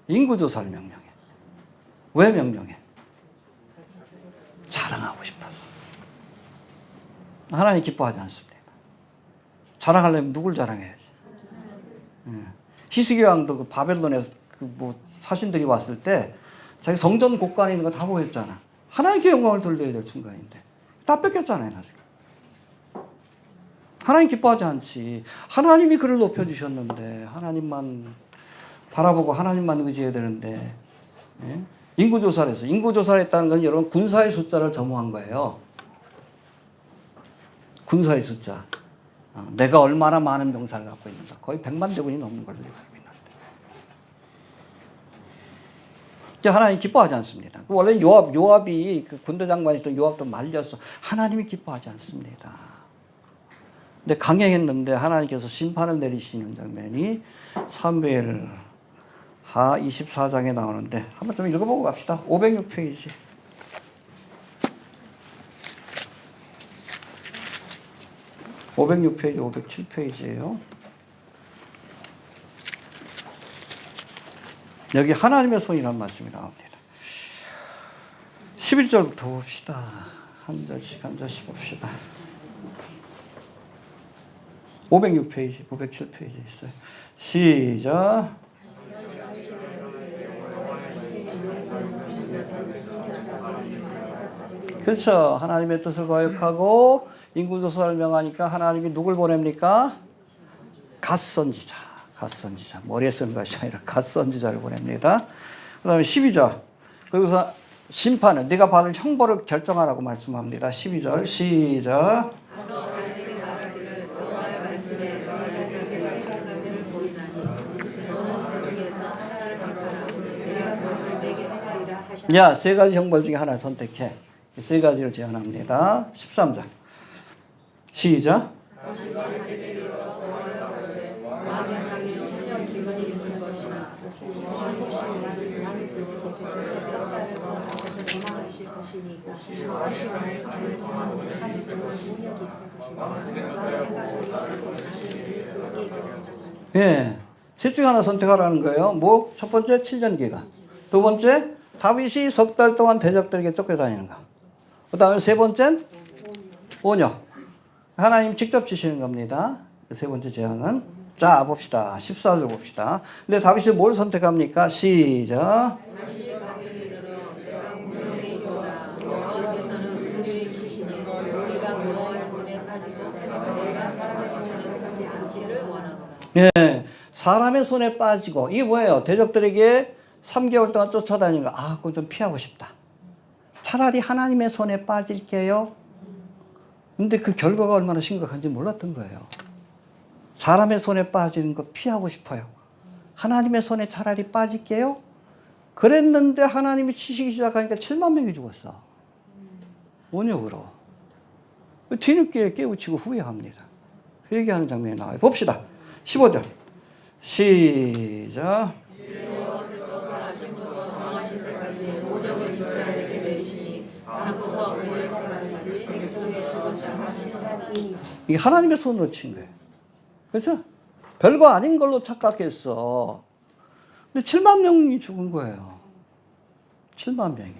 인구조사를 명령해. 왜 명령해? 자랑하고 싶어서. 하나님 기뻐하지 않습니다. 자랑하려면 누굴 자랑해야지? 히스기 왕도 그 바벨론에서 그 사신들이 왔을 때 자기 성전 곳간에 있는 거 다 보였잖아. 하나님께 영광을 돌려야 될 순간인데 다 뺏겼잖아요, 나중에. 하나님 기뻐하지 않지. 하나님이 그를 높여주셨는데 하나님만 바라보고 하나님만 의지해야 되는데. 예? 인구조사를 해서. 인구조사를 했다는 건 여러분 군사의 숫자를 점호한 거예요. 군사의 숫자. 내가 얼마나 많은 병사를 갖고 있는가. 거의 100만 대군이 넘는 걸로 알고 있는데. 하나님 기뻐하지 않습니다. 원래 요압이 그 군대 장관이었던 요압도 말렸어. 하나님이 기뻐하지 않습니다. 근데 강행했는데 하나님께서 심판을 내리시는 장면이 사무엘하 24장에 나오는데 한번 좀 읽어보고 갑시다. 506페이지. (506페이지) 507페이지예요. 여기 하나님의 손이라는 말씀이 나옵니다. 11절부터 봅시다. 한 절씩 한 절씩 봅시다. 506페이지, 507페이지에 있어요. 시작. 그렇죠. 하나님의 뜻을 거역하고 인구조사를 명하니까 하나님이 누굴 보냅니까? 갓선지자. 갓선지자. 머리에 쓰는 것이 아니라 갓선지자를 보냅니다. 그 다음에 12절. 그리고서 심판은 네가 받을 형벌을 결정하라고 말씀합니다. 12절 시작. 야, 세 가지 형벌 중에 하나를 선택해. 세 가지를 제안합니다. 13절 시작. 예, 셋 중 하나 선택하라는 거예요. 뭐? 첫 번째 7년 기간, 두 번째 다윗이 석 달 동안 대적들에게 쫓겨다니는 거, 그 다음에 세 번째는 온역. 하나님 직접 지시는 겁니다. 세 번째 제안은 자, 봅시다. 14절 봅시다. 근데 다윗이 뭘 선택합니까? 시작. 다윗이 가지를 이르러 내가 무명의 이유라 여호와께서는 그들의 귀신이 우리가 여호와의 손에 빠지고 내가 사람의 손에 빠지지 않기를 원하노라. 예, 사람의 손에 빠지고 이게 뭐예요? 대적들에게 3개월 동안 쫓아다니는 거. 아, 그거 좀 피하고 싶다. 차라리 하나님의 손에 빠질게요. 근데 그 결과가 얼마나 심각한지 몰랐던 거예요. 사람의 손에 빠지는 거 피하고 싶어요. 하나님의 손에 차라리 빠질게요. 그랬는데 하나님이 치시기 시작하니까 7만 명이 죽었어. 원역으로. 뒤늦게 깨우치고 후회합니다. 그 얘기하는 장면이 나와요. 봅시다. 15절. 시작. 아침부터 정하신 때까지 원역을 이스라엘에게 내리시니 밤부터 무엇을 말인지 백성의 죽었지 않으시니 이게 하나님의 손으로 친 거예요. 그렇죠? 별거 아닌 걸로 착각했어. 근데 7만 명이 죽은 거예요. 7만 명이.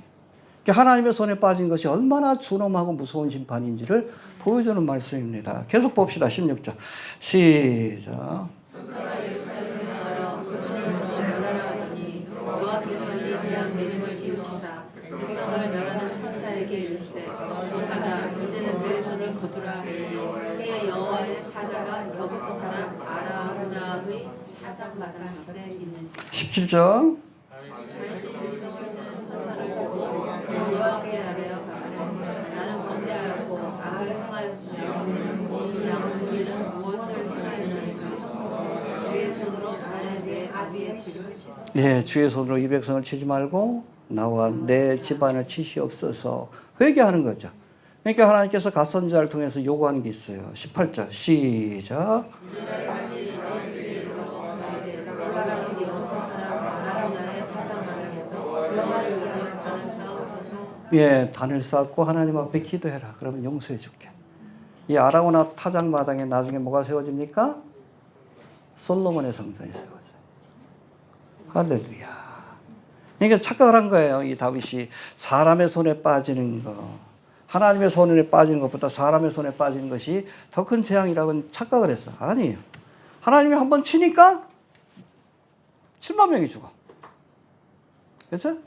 하나님의 손에 빠진 것이 얼마나 준엄하고 무서운 심판인지를 보여주는 말씀입니다. 계속 봅시다. 16절. 시작. 천사가 예루살렘에 나와요 그 손을 물어 멸하라 하더니 여호와께서 이 재앙 내림을 비우시사 백성을 멸하는 천사에게 이르시되 조카다 이제는 그의 손을 거두라 하시니 이에 여호와의 사자가 여부스 사람 아라우나의 타작마당 곁에 있는지 17절. 여호와께 아뢰어 나는 범죄하였고 악을 행하였으며 이 양무리는 무엇을 행하였나이까 주의 손으로 나의 내 아비의 집을 치소서. 네, 주의 손으로 이 백성을 치지 말고 나와 내 집안을 치시옵소서. 회개하는 거죠. 그러니까 하나님께서 갓선자를 통해서 요구하는 게 있어요. 18절. 시작. 예, 단을 쌓고 하나님 앞에 기도해라. 그러면 용서해 줄게. 이 아라고나 타작마당에 나중에 뭐가 세워집니까? 솔로몬의 성전이 세워져요. 할렐루야. 그러니까 착각을 한 거예요. 이 다윗이 사람의 손에 빠지는 거, 하나님의 손에 빠지는 것보다 사람의 손에 빠지는 것이 더 큰 재앙이라고 착각을 했어. 아니에요. 하나님이 한번 치니까 7만 명이 죽어. 그렇죠?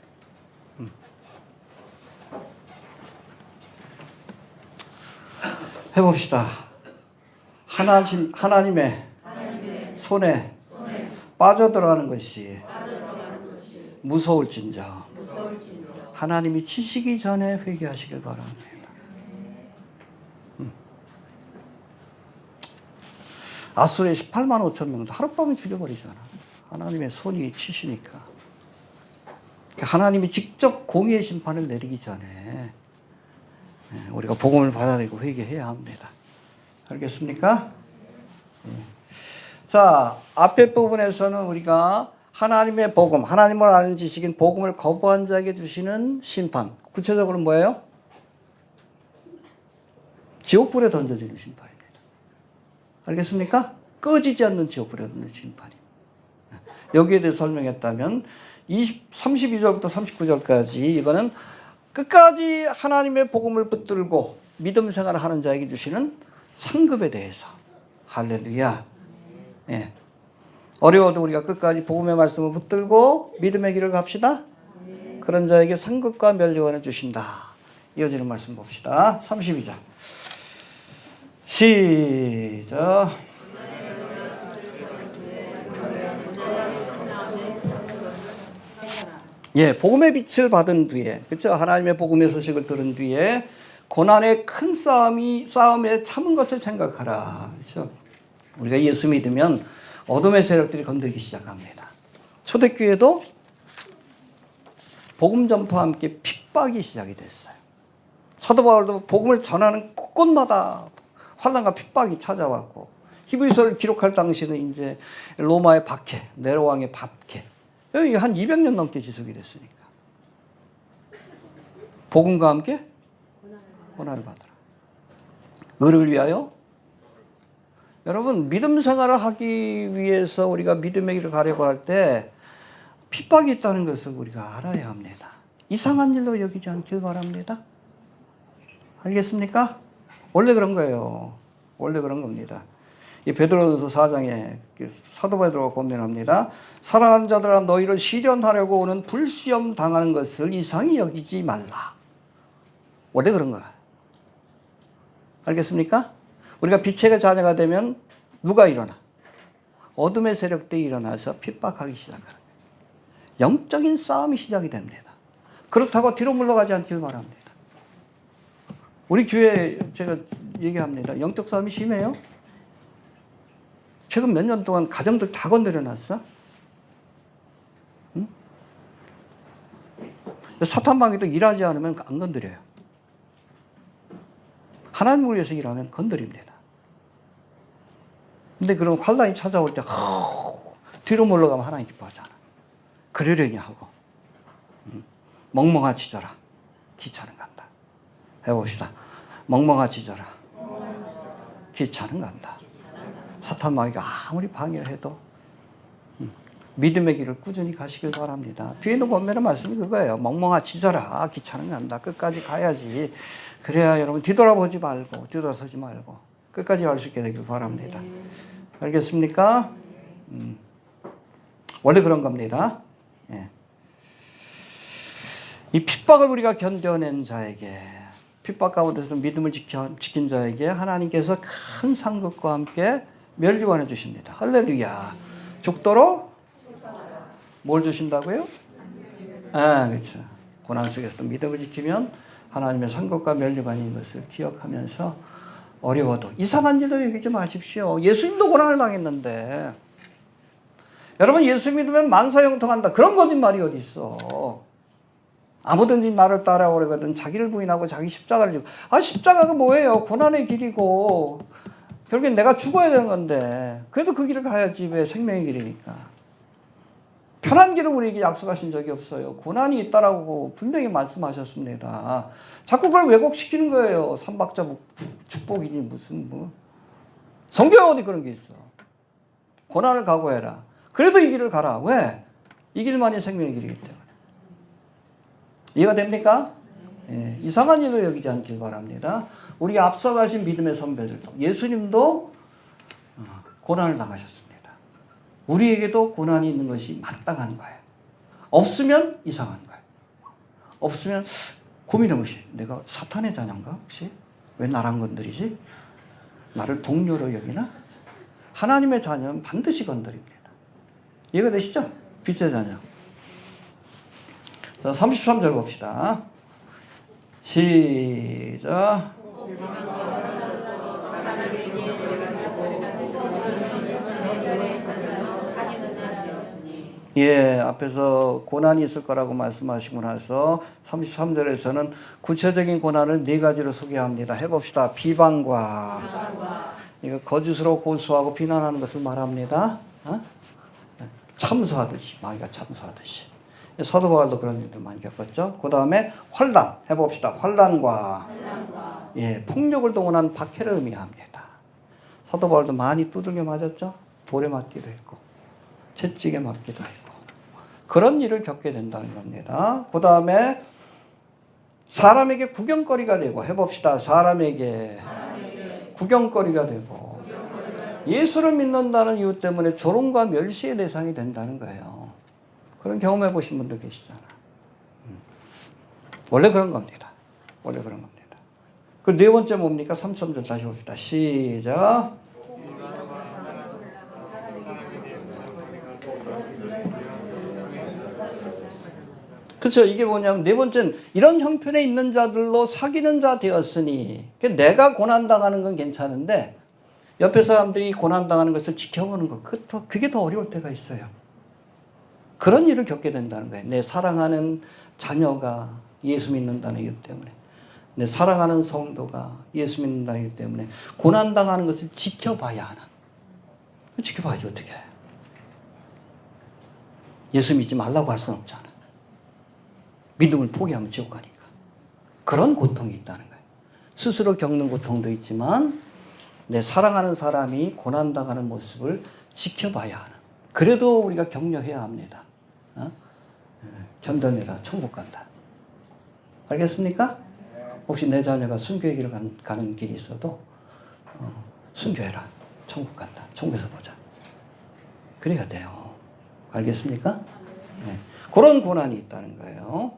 해봅시다. 하나님의 손에 빠져들어가는 것이 무서울진저 하나님이 치시기 전에 회개하시길 바랍니다. 아수르의 18만 5천 명도 하룻밤에 죽여버리잖아. 하나님의 손이 치시니까. 하나님이 직접 공의의 심판을 내리기 전에 우리가 복음을 받아들이고 회개해야 합니다. 알겠습니까? 자, 앞에 부분에서는 우리가 하나님의 복음, 하나님을 아는 지식인 복음을 거부한 자에게 주시는 심판. 구체적으로 뭐예요? 지옥불에 던져지는 심판입니다. 알겠습니까? 꺼지지 않는 지옥불에 던져지는 심판입니다. 여기에 대해 설명했다면 32절부터 39절까지 이거는 끝까지 하나님의 복음을 붙들고 믿음 생활을 하는 자에게 주시는 상급에 대해서. 할렐루야. 예. 어려워도 우리가 끝까지 복음의 말씀을 붙들고 믿음의 길을 갑시다. 그런 자에게 상급과 면류관을 주신다. 이어지는 말씀 봅시다. 32절. 시작. 예, 복음의 빛을 받은 뒤에, 그렇죠? 하나님의 복음의 소식을 들은 뒤에 고난의 큰 싸움에 참은 것을 생각하라. 그렇죠? 우리가 예수 믿으면 어둠의 세력들이 건들기 시작합니다. 초대교회도 복음 전파와 함께 핍박이 시작이 됐어요. 사도 바울도 복음을 전하는 곳곳마다 환난과 핍박이 찾아왔고, 히브리서를 기록할 당시는 이제 로마의 박해, 네로 왕의 박해, 여기 한 200년 넘게 지속이 됐으니까. 복음과 함께 고난을 받아라. 의를 위하여. 여러분, 믿음 생활을 하기 위해서 우리가 믿음의 길을 가려고 할 때 핍박이 있다는 것을 우리가 알아야 합니다. 이상한 일로 여기지 않길 바랍니다. 알겠습니까? 원래 그런 거예요. 원래 그런 겁니다. 이 베드로전서 4장에 사도 베드로가 권면합니다. 사랑하는 자들아 너희를 시련하려고 오는 불시험 당하는 것을 이상히 여기지 말라. 원래 그런 거야. 알겠습니까? 우리가 빛의 자녀가 되면 누가 일어나? 어둠의 세력들이 일어나서 핍박하기 시작하는 거예요. 영적인 싸움이 시작이 됩니다. 그렇다고 뒤로 물러가지 않길 바랍니다. 우리 교회 제가 얘기합니다. 영적 싸움이 심해요. 최근 몇 년 동안 가정들 다 건드려놨어. 응? 사탄방에도 일하지 않으면 안 건드려요. 하나님을 위해서 일하면 건드립니다. 근데 그런 환란이 찾아올 때 뒤로 물러가면 하나님 기뻐하잖아. 그러려니 하고 멍멍아지져라 기차는 간다. 해봅시다. 멍멍아지져라 기차는 간다. 사탄마귀가 아무리 방해를 해도 믿음의 길을 꾸준히 가시길 바랍니다. 뒤에 있는 본면의 말씀이 그거예요. 멍멍아지져라 기차는 간다. 끝까지 가야지. 그래야 여러분 뒤돌아보지 말고 뒤돌아서지 말고 끝까지 갈 수 있게 되길 바랍니다. 알겠습니까? 원래 그런 겁니다. 예. 이 핍박을 우리가 견뎌낸 자에게 핍박 가운데서 믿음을 지킨 자에게 하나님께서 큰 상급과 함께 멸류관을 주십니다. 할렐루야. 죽도록 뭘 주신다고요? 아, 그렇죠. 고난 속에서 믿음을 지키면 하나님의 상급과 멸류관인 것을 기억하면서 어려워도 이상한 일도 여기지 마십시오. 예수님도 고난을 당했는데 여러분 예수 믿으면 만사형통한다. 그런 거짓말이 어디 있어. 아무든지 나를 따라오려거든 자기를 부인하고 자기 십자가를 지고. 십자가가 뭐예요? 고난의 길이고 결국엔 내가 죽어야 되는 건데 그래도 그 길을 가야지. 왜? 생명의 길이니까. 편한 길을 우리에게 약속하신 적이 없어요. 고난이 있다라고 분명히 말씀하셨습니다. 자꾸 그걸 왜곡시키는 거예요. 삼박자 축복이니 무슨 뭐. 성경에 어디 그런 게 있어. 고난을 각오해라. 그래도 이 길을 가라. 왜? 이 길만이 생명의 길이기 때문에. 이해가 됩니까? 예, 이상한 일로 여기지 않길 바랍니다. 우리 앞서가신 믿음의 선배들도 예수님도 고난을 당하셨습니다. 우리에게도 고난이 있는 것이 마땅한 거예요. 없으면 이상한 거예요. 없으면 고민해보시. 내가 사탄의 자녀인가 혹시? 왜 나랑 건드리지? 나를 동료로 여기나? 하나님의 자녀는 반드시 건드립니다. 이해가 되시죠? 빛의 자녀. 자, 33절 봅시다. 시작. 예, 앞에서 고난이 있을 거라고 말씀하시고 나서 33절에서는 구체적인 고난을 네 가지로 소개합니다. 해봅시다. 비방과 이거 거짓으로 고소하고 비난하는 것을 말합니다. 참소하듯이, 마귀가 참소하듯이. 사도 바울도 그런 일들 많이 겪었죠. 그 다음에 환난 해봅시다. 환난과 예, 폭력을 동원한 박해를 의미합니다. 사도 바울도 많이 두들겨 맞았죠. 돌에 맞기도 했고 채찍에 맞기도 했고 그런 일을 겪게 된다는 겁니다. 그 다음에 사람에게 구경거리가 되고 해봅시다. 사람에게 구경거리가 되고 예수를 믿는다는 이유 때문에 조롱과 멸시의 대상이 된다는 거예요. 그런 경험해 보신 분들 계시잖아. 원래 그런 겁니다. 원래 그런 겁니다. 그 네 번째 뭡니까? 3절 다시 봅시다. 시작. 그렇죠. 이게 뭐냐면 네 번째는 이런 형편에 있는 자들로 사귀는 자 되었으니 내가 고난당하는 건 괜찮은데 옆에 사람들이 고난당하는 것을 지켜보는 것 그게 더 어려울 때가 있어요. 그런 일을 겪게 된다는 거예요. 내 사랑하는 자녀가 예수 믿는다는 이유 때문에 내 사랑하는 성도가 예수 믿는다는 이유 때문에 고난당하는 것을 지켜봐야 하는. 지켜봐야지 어떻게 해. 예수 믿지 말라고 할 수는 없잖아. 믿음을 포기하면 지옥 가니까. 그런 고통이 있다는 거예요. 스스로 겪는 고통도 있지만 내 사랑하는 사람이 고난당하는 모습을 지켜봐야 하는. 그래도 우리가 격려해야 합니다. 견뎌내라 천국 간다. 알겠습니까? 혹시 내 자녀가 순교의 길을 가는 길이 있어도 순교해라. 천국 간다. 천국에서 보자. 그래야 돼요. 알겠습니까? 네. 그런 고난이 있다는 거예요.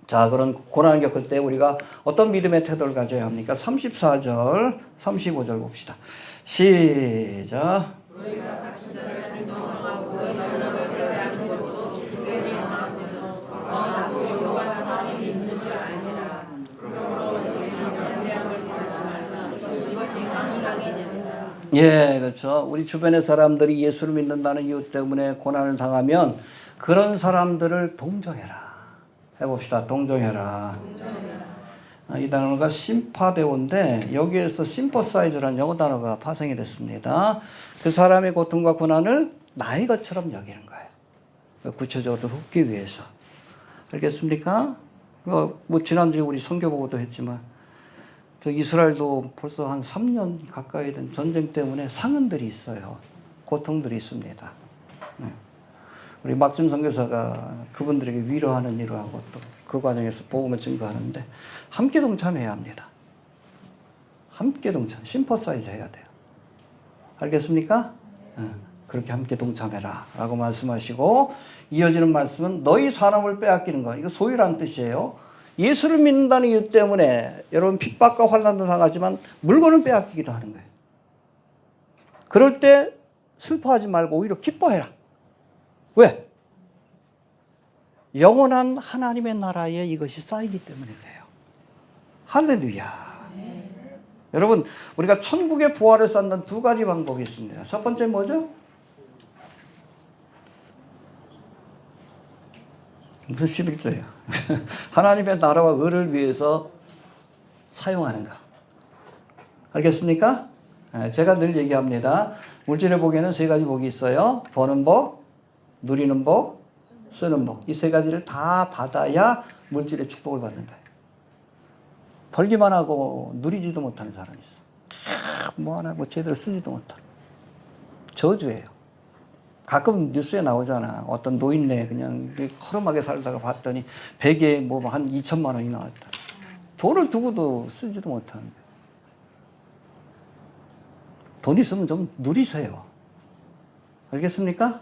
자, 그런 고난을 겪을 때 우리가 어떤 믿음의 태도를 가져야 합니까? 34절, 35절 봅시다. 시작. 너희가 갇힌 자를 인정하고 너희 스스로를 배회하는 것도 기쁘게 당하소서. 너하고 여호와 하나님이 있는 줄 알미라. 그러므로 너희는 변대함을 피하지 말라. 이것이 강인하게 되리라. 예, 그렇죠. 우리 주변의 사람들이 예수를 믿는다는 이유 때문에 고난을 당하면 그런 사람들을 동정해라. 해봅시다. 동정해라. 이 단어가 심파데오인데 여기에서 심퍼사이즈라는 영어 단어가 파생이 됐습니다. 그 사람의 고통과 고난을 나의 것처럼 여기는 거예요. 구체적으로 돕기 위해서. 알겠습니까? 뭐 지난주에 우리 선교 보고도 했지만 저 이스라엘도 벌써 한 3년 가까이 된 전쟁 때문에 상흔들이 있어요. 고통들이 있습니다. 네. 우리 막sim 선교사가 그분들에게 위로하는 일을 하고 또 그 과정에서 복음을 증거하는데 함께 동참해야 합니다. 함께 동참, 심퍼사이즈 해야 돼요. 알겠습니까? 그렇게 함께 동참해라 라고 말씀하시고 이어지는 말씀은 너희 사람을 빼앗기는 것. 이거 소유라는 뜻이에요. 예수를 믿는다는 이유 때문에 여러분 핍박과 환난도 당하지만 물건을 빼앗기기도 하는 거예요. 그럴 때 슬퍼하지 말고 오히려 기뻐해라. 왜? 영원한 하나님의 나라에 이것이 쌓이기 때문에 그래요. 할렐루야. 여러분, 우리가 천국의 보화를 쌓는 두 가지 방법이 있습니다. 첫 번째 뭐죠? 무슨 11조예요. 하나님의 나라와 의를 위해서 사용하는 거. 알겠습니까? 제가 늘 얘기합니다. 물질의 복에는 세 가지 복이 있어요. 버는 복, 누리는 복, 쓰는 복. 이 세 가지를 다 받아야 물질의 축복을 받는 거예요. 벌기만 하고 누리지도 못하는 사람이 있어. 뭐 하나 뭐 제대로 쓰지도 못하고. 저주예요. 가끔 뉴스에 나오잖아. 어떤 노인네 그냥 허름하게 살다가 봤더니 베개에 뭐 한 2천만 원이 나왔다. 돈을 두고도 쓰지도 못하는 거예요. 돈 있으면 좀 누리세요. 알겠습니까?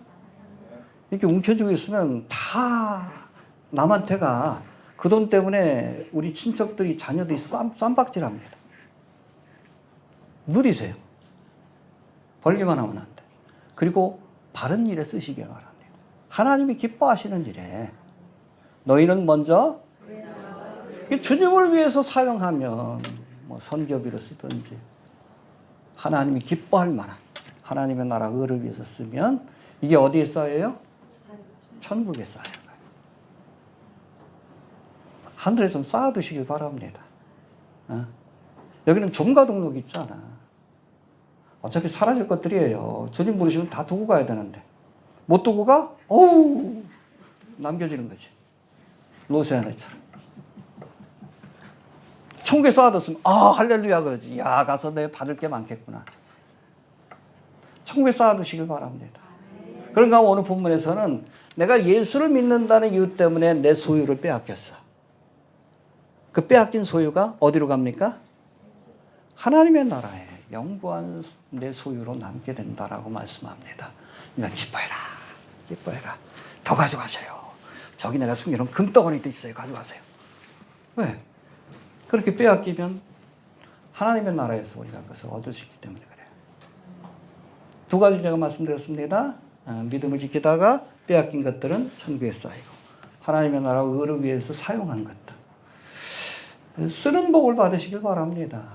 이렇게 움켜쥐고 있으면 다 남한테가 그 돈 때문에 우리 친척들이 자녀들이 쌈박질합니다. 누리세요. 벌기만 하면 안 돼. 그리고 바른 일에 쓰시길 바랍니다. 하나님이 기뻐하시는 일에 너희는 먼저 주님을 위해서 사용하면 뭐 선교비로 쓰든지 하나님이 기뻐할 만한 하나님의 나라 의를 위해서 쓰면 이게 어디에 쌓여요? 천국에 쌓여요. 하늘에 좀 쌓아두시길 바랍니다. 여기는 종가 등록 있잖아. 어차피 사라질 것들이에요. 주님 부르시면 다 두고 가야 되는데 못 두고 가? 어우 남겨지는 거지. 로세아네처럼. 천국에 쌓아뒀으면 아 할렐루야 그러지. 야 가서 내 받을 게 많겠구나. 천국에 쌓아두시길 바랍니다. 그런가 하면 오늘 본문에서는 내가 예수를 믿는다는 이유 때문에 내 소유를 빼앗겼어. 그 빼앗긴 소유가 어디로 갑니까? 하나님의 나라에 영구한 내 소유로 남게 된다라고 말씀합니다. 그러니까 기뻐해라. 기뻐해라. 더 가져가세요. 저기 내가 숨겨놓은 금덩어리도 있어요. 가져가세요. 왜? 그렇게 빼앗기면 하나님의 나라에서 우리가 그것을 얻을 수 있기 때문에 그래요. 두 가지 제가 말씀드렸습니다. 믿음을 지키다가 빼앗긴 것들은 천국에 쌓이고 하나님의 나라와 의를 위해서 사용한 것들. 쓰는 복을 받으시길 바랍니다.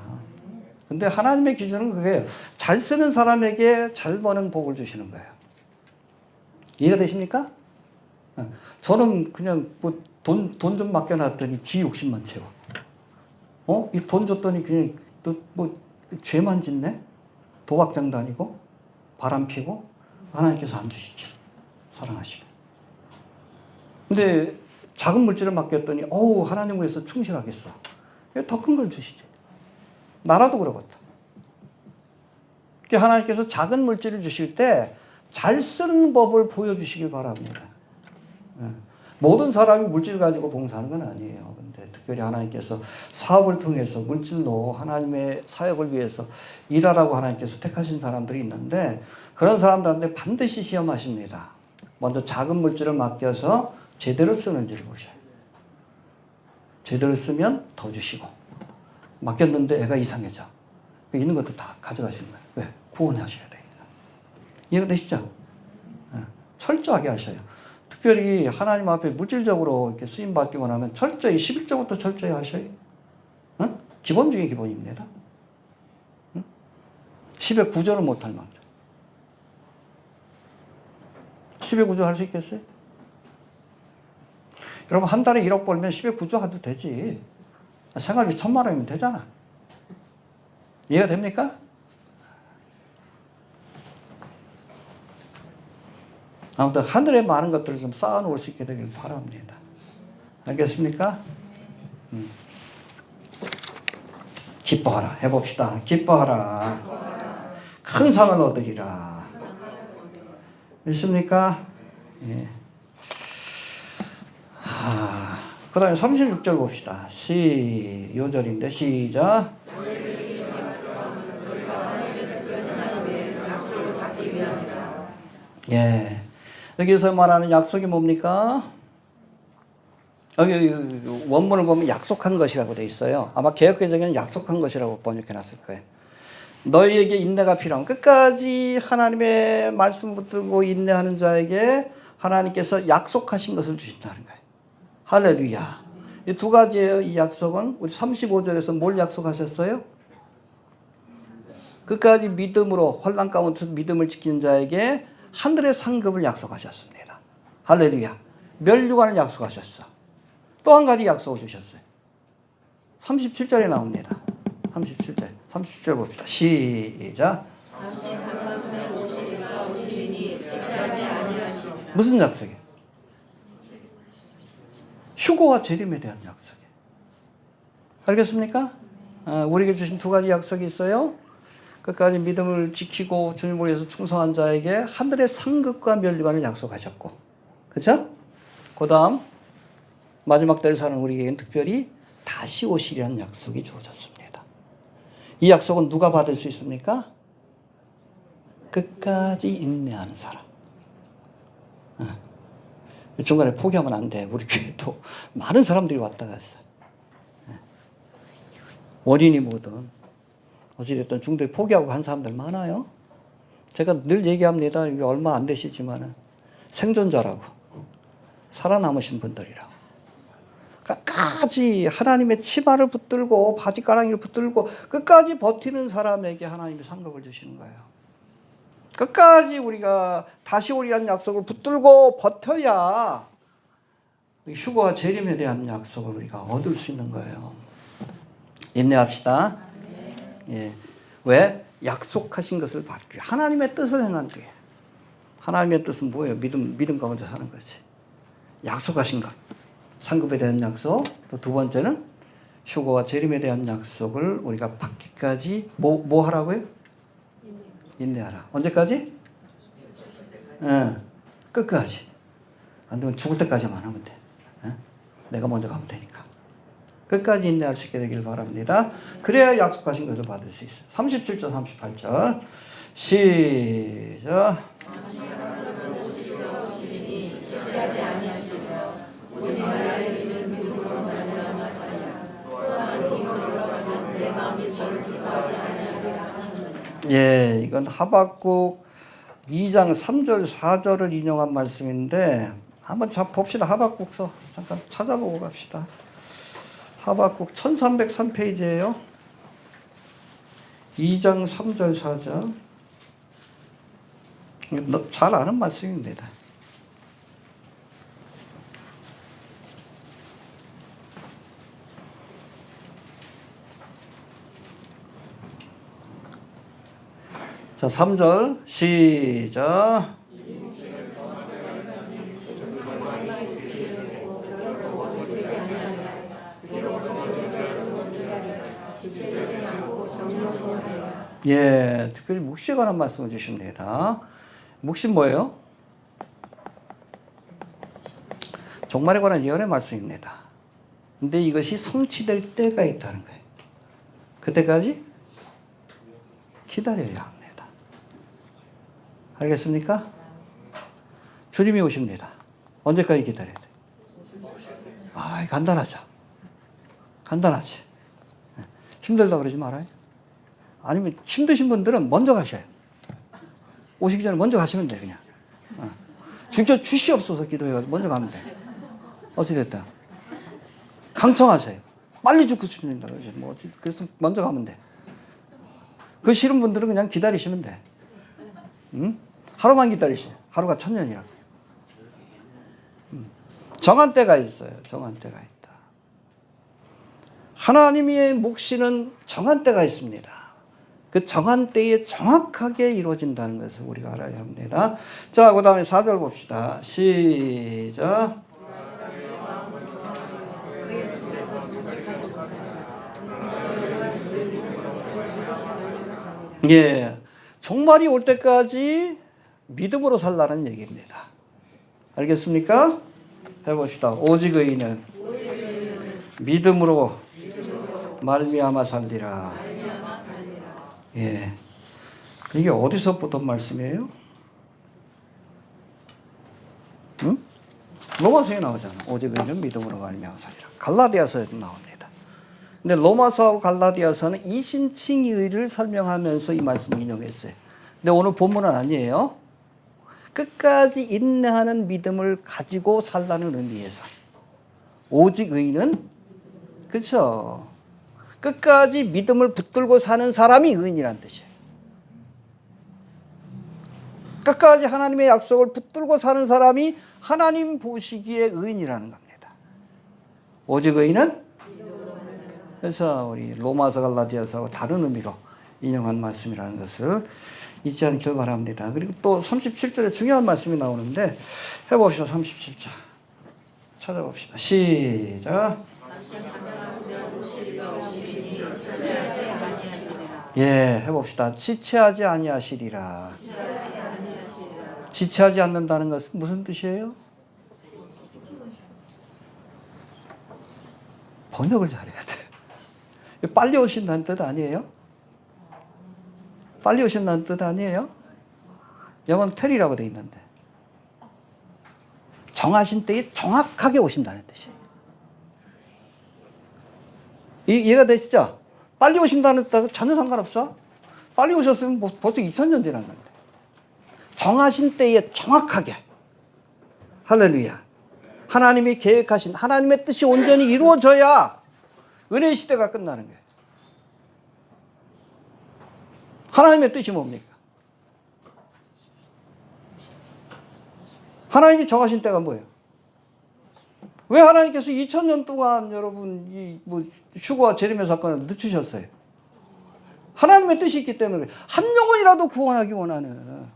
근데 하나님의 기준은 그게 잘 쓰는 사람에게 잘 버는 복을 주시는 거예요. 이해가 되십니까? 저는 그냥 뭐 돈 좀 맡겨놨더니 지 욕심만 채워. 이 돈 줬더니 그냥 또 뭐 죄만 짓네? 도박장 다니고 바람 피고 하나님께서 안 주시지. 사랑하시고. 근데 작은 물질을 맡겼더니 하나님을 위해서 충실하겠어. 더 큰 걸 주시지. 나라도 그러겠다. 하나님께서 작은 물질을 주실 때 잘 쓰는 법을 보여주시길 바랍니다. 모든 사람이 물질 가지고 봉사하는 건 아니에요. 근데 특별히 하나님께서 사업을 통해서 물질로 하나님의 사역을 위해서 일하라고 하나님께서 택하신 사람들이 있는데 그런 사람들한테 반드시 시험하십니다. 먼저 작은 물질을 맡겨서 제대로 쓰는지를 보셔요. 제대로 쓰면 더 주시고 맡겼는데 애가 이상해져. 있는 것도 다 가져가시는 거예요. 왜? 구원하셔야 되니까. 이해되시죠? 철저하게 하셔요. 특별히 하나님 앞에 물질적으로 이렇게 쓰임 받기고 나면 철저히 11조부터 철저히 하셔요. 기본 중에 기본입니다. 10의 9조는 못할 망정. 10의 9조 할 수 있겠어요? 여러분 한 달에 1억 벌면 10의 9조 해도 되지. 생활비 1,000만 원이면 되잖아. 이해가 됩니까? 아무튼 하늘에 많은 것들을 좀 쌓아놓을 수 있게 되길 바랍니다. 알겠습니까? 기뻐하라. 해봅시다. 기뻐하라. 큰 상을 얻으리라. 있습니까? 예. 그 다음에 36절 봅시다. 요절인데 시작. 예. 여기서 말하는 약속이 뭡니까? 여기 원문을 보면 약속한 것이라고 되어 있어요. 아마 개역개정에는 약속한 것이라고 번역해 놨을 거예요. 너희에게 인내가 필요하면 끝까지 하나님의 말씀을 붙들고 인내하는 자에게 하나님께서 약속하신 것을 주신다는 거예요. 할렐루야. 이 두 가지예요. 이 약속은 우리 35절에서 뭘 약속하셨어요? 끝까지 믿음으로 환난 가운데 믿음을 지키는 자에게 하늘의 상급을 약속하셨습니다. 할렐루야. 멸류관을 약속하셨어. 또 한 가지 약속을 주셨어요. 37절에 나옵니다. 37절. 37절 봅시다. 시작. 무슨 약속이에요? 휴거와 재림에 대한 약속이에요. 알겠습니까? 우리에게 주신 두 가지 약속이 있어요. 끝까지 믿음을 지키고 주님을 위해서 충성한 자에게 하늘의 상급과 멸류관을 약속하셨고, 그렇죠? 그 다음 마지막 때를 사는 우리에게는 특별히 다시 오시리라는 약속이 주어졌습니다. 이 약속은 누가 받을 수 있습니까? 끝까지 인내하는 사람. 중간에 포기하면 안 돼. 우리 교회도 많은 사람들이 왔다 갔어요. 원인이 뭐든 어찌됐든 중도에 포기하고 간 사람들 많아요. 제가 늘 얘기합니다. 얼마 안 되시지만 생존자라고, 살아남으신 분들이라고. 끝까지 하나님의 치마를 붙들고 바지가랑이를 붙들고 끝까지 버티는 사람에게 하나님이 상급을 주시는 거예요. 끝까지 우리가 다시 오리라는 약속을 붙들고 버텨야 휴거와 재림에 대한 약속을 우리가 얻을 수 있는 거예요. 인내합시다. 예. 왜? 약속하신 것을 받기 위해 하나님의 뜻을 행한다. 하나님의 뜻은 뭐예요? 믿음 가운데 사는 거지. 약속하신 것. 상급에 대한 약속. 또 두 번째는 휴거와 재림에 대한 약속을 우리가 받기까지 뭐 하라고요? 인내하라. 언제까지? 끝까지. 안 되면 죽을 때까지만 하면 돼. 내가 먼저 가면 되니까. 끝까지 인내할 수 있게 되길 바랍니다. 그래야 약속하신 것을 받을 수 있어요. 37절, 38절. 시작. 예, 이건 하박국 2장 3절, 4절을 인용한 말씀인데 한번 봅시다. 하박국서 잠깐 찾아보고 갑시다. 하박국 1303페이지예요. 2장 3절, 4절. 잘 아는 말씀입니다. 자, 3절 시작. 예, 특별히 묵시에 관한 말씀을 주십니다. 묵시 뭐예요? 종말에 관한 예언의 말씀입니다. 근데 이것이 성취될 때가 있다는 거예요. 그때까지 기다려야 합니다. 알겠습니까? 주님이 오십니다. 언제까지 기다려야 돼? 간단하죠. 간단하지. 힘들다 그러지 말아요. 아니면 힘드신 분들은 먼저 가셔요. 오시기 전에 먼저 가시면 돼, 그냥. 진짜 주시옵소서 기도해가지고 먼저 가면 돼. 어찌됐든. 강청하세요. 빨리 죽고 싶습니다. 그래서 먼저 가면 돼. 그 싫은 분들은 그냥 기다리시면 돼. 응? 하루만 기다리세요. 하루가 천년이라고. 정한 때가 있어요. 정한 때가 있다. 하나님의 몫이는 정한 때가 있습니다. 그 정한 때에 정확하게 이루어진다는 것을 우리가 알아야 합니다. 자, 그 다음에 4절 봅시다. 시작. 예, 종말이 올 때까지 믿음으로 살라는 얘기입니다. 알겠습니까? 해봅시다. 오직 의인은 믿음으로 말미암아 살리라. 예, 이게 어디서 보던 말씀이에요? 응? 로마서에 나오잖아. 오직 의인은 믿음으로 말미암아 살리라. 갈라디아서에도 나옵니다. 근데 로마서하고 갈라디아서는 이신칭의 의를 설명하면서 이 말씀을 인용했어요. 근데 오늘 본문은 아니에요. 끝까지 인내하는 믿음을 가지고 살라는 의미에서. 오직 의인은, 그렇죠. 끝까지 믿음을 붙들고 사는 사람이 의인이란 뜻이에요. 끝까지 하나님의 약속을 붙들고 사는 사람이 하나님 보시기에 의인이라는 겁니다. 오직 의인은, 그래서 우리 로마서 갈라디아서하고 다른 의미로 인용한 말씀이라는 것을 잊지 않길 바랍니다. 그리고 또 37절에 중요한 말씀이 나오는데 해봅시다. 37절 찾아봅시다. 시작. 예, 해봅시다. 지체하지 아니하시리라. 지체하지 않는다는 것은 무슨 뜻이에요? 번역을 잘해야 돼. 빨리 오신다는 뜻 아니에요? 빨리 오신다는 뜻 아니에요? 영어는 테리라고 되어 있는데 정하신 때에 정확하게 오신다는 뜻이에요. 이해가 되시죠? 빨리 오신다는 뜻 전혀 상관없어. 빨리 오셨으면 벌써 2000년 지난 건데 정하신 때에 정확하게. 할렐루야. 하나님이 계획하신 하나님의 뜻이 온전히 이루어져야 은혜의 시대가 끝나는 거예요. 하나님의 뜻이 뭡니까? 하나님이 정하신 때가 뭐예요? 왜 하나님께서 2000년 동안 여러분 휴거와 재림의 사건을 늦추셨어요? 하나님의 뜻이 있기 때문에 한 영혼이라도 구원하기 원하는.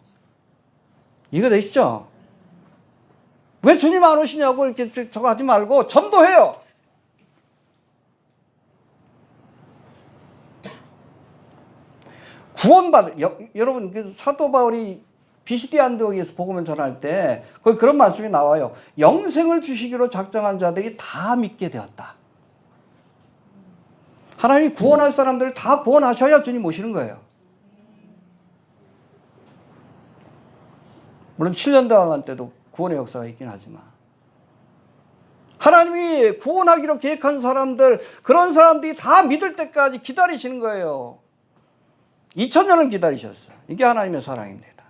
이거 되시죠? 왜 주님 안 오시냐고 이렇게 저거 하지 말고 전도해요. 여러분 그 사도 바울이 비시디 안디옥에서 복음을 전할 때 거기 그런 말씀이 나와요. 영생을 주시기로 작정한 자들이 다 믿게 되었다. 하나님이 구원할 사람들을 다 구원하셔야 주님 오시는 거예요. 물론 7년 대왕한 때도 구원의 역사가 있긴 하지만 하나님이 구원하기로 계획한 사람들, 그런 사람들이 다 믿을 때까지 기다리시는 거예요. 2000년을 기다리셨어요. 이게 하나님의 사랑입니다.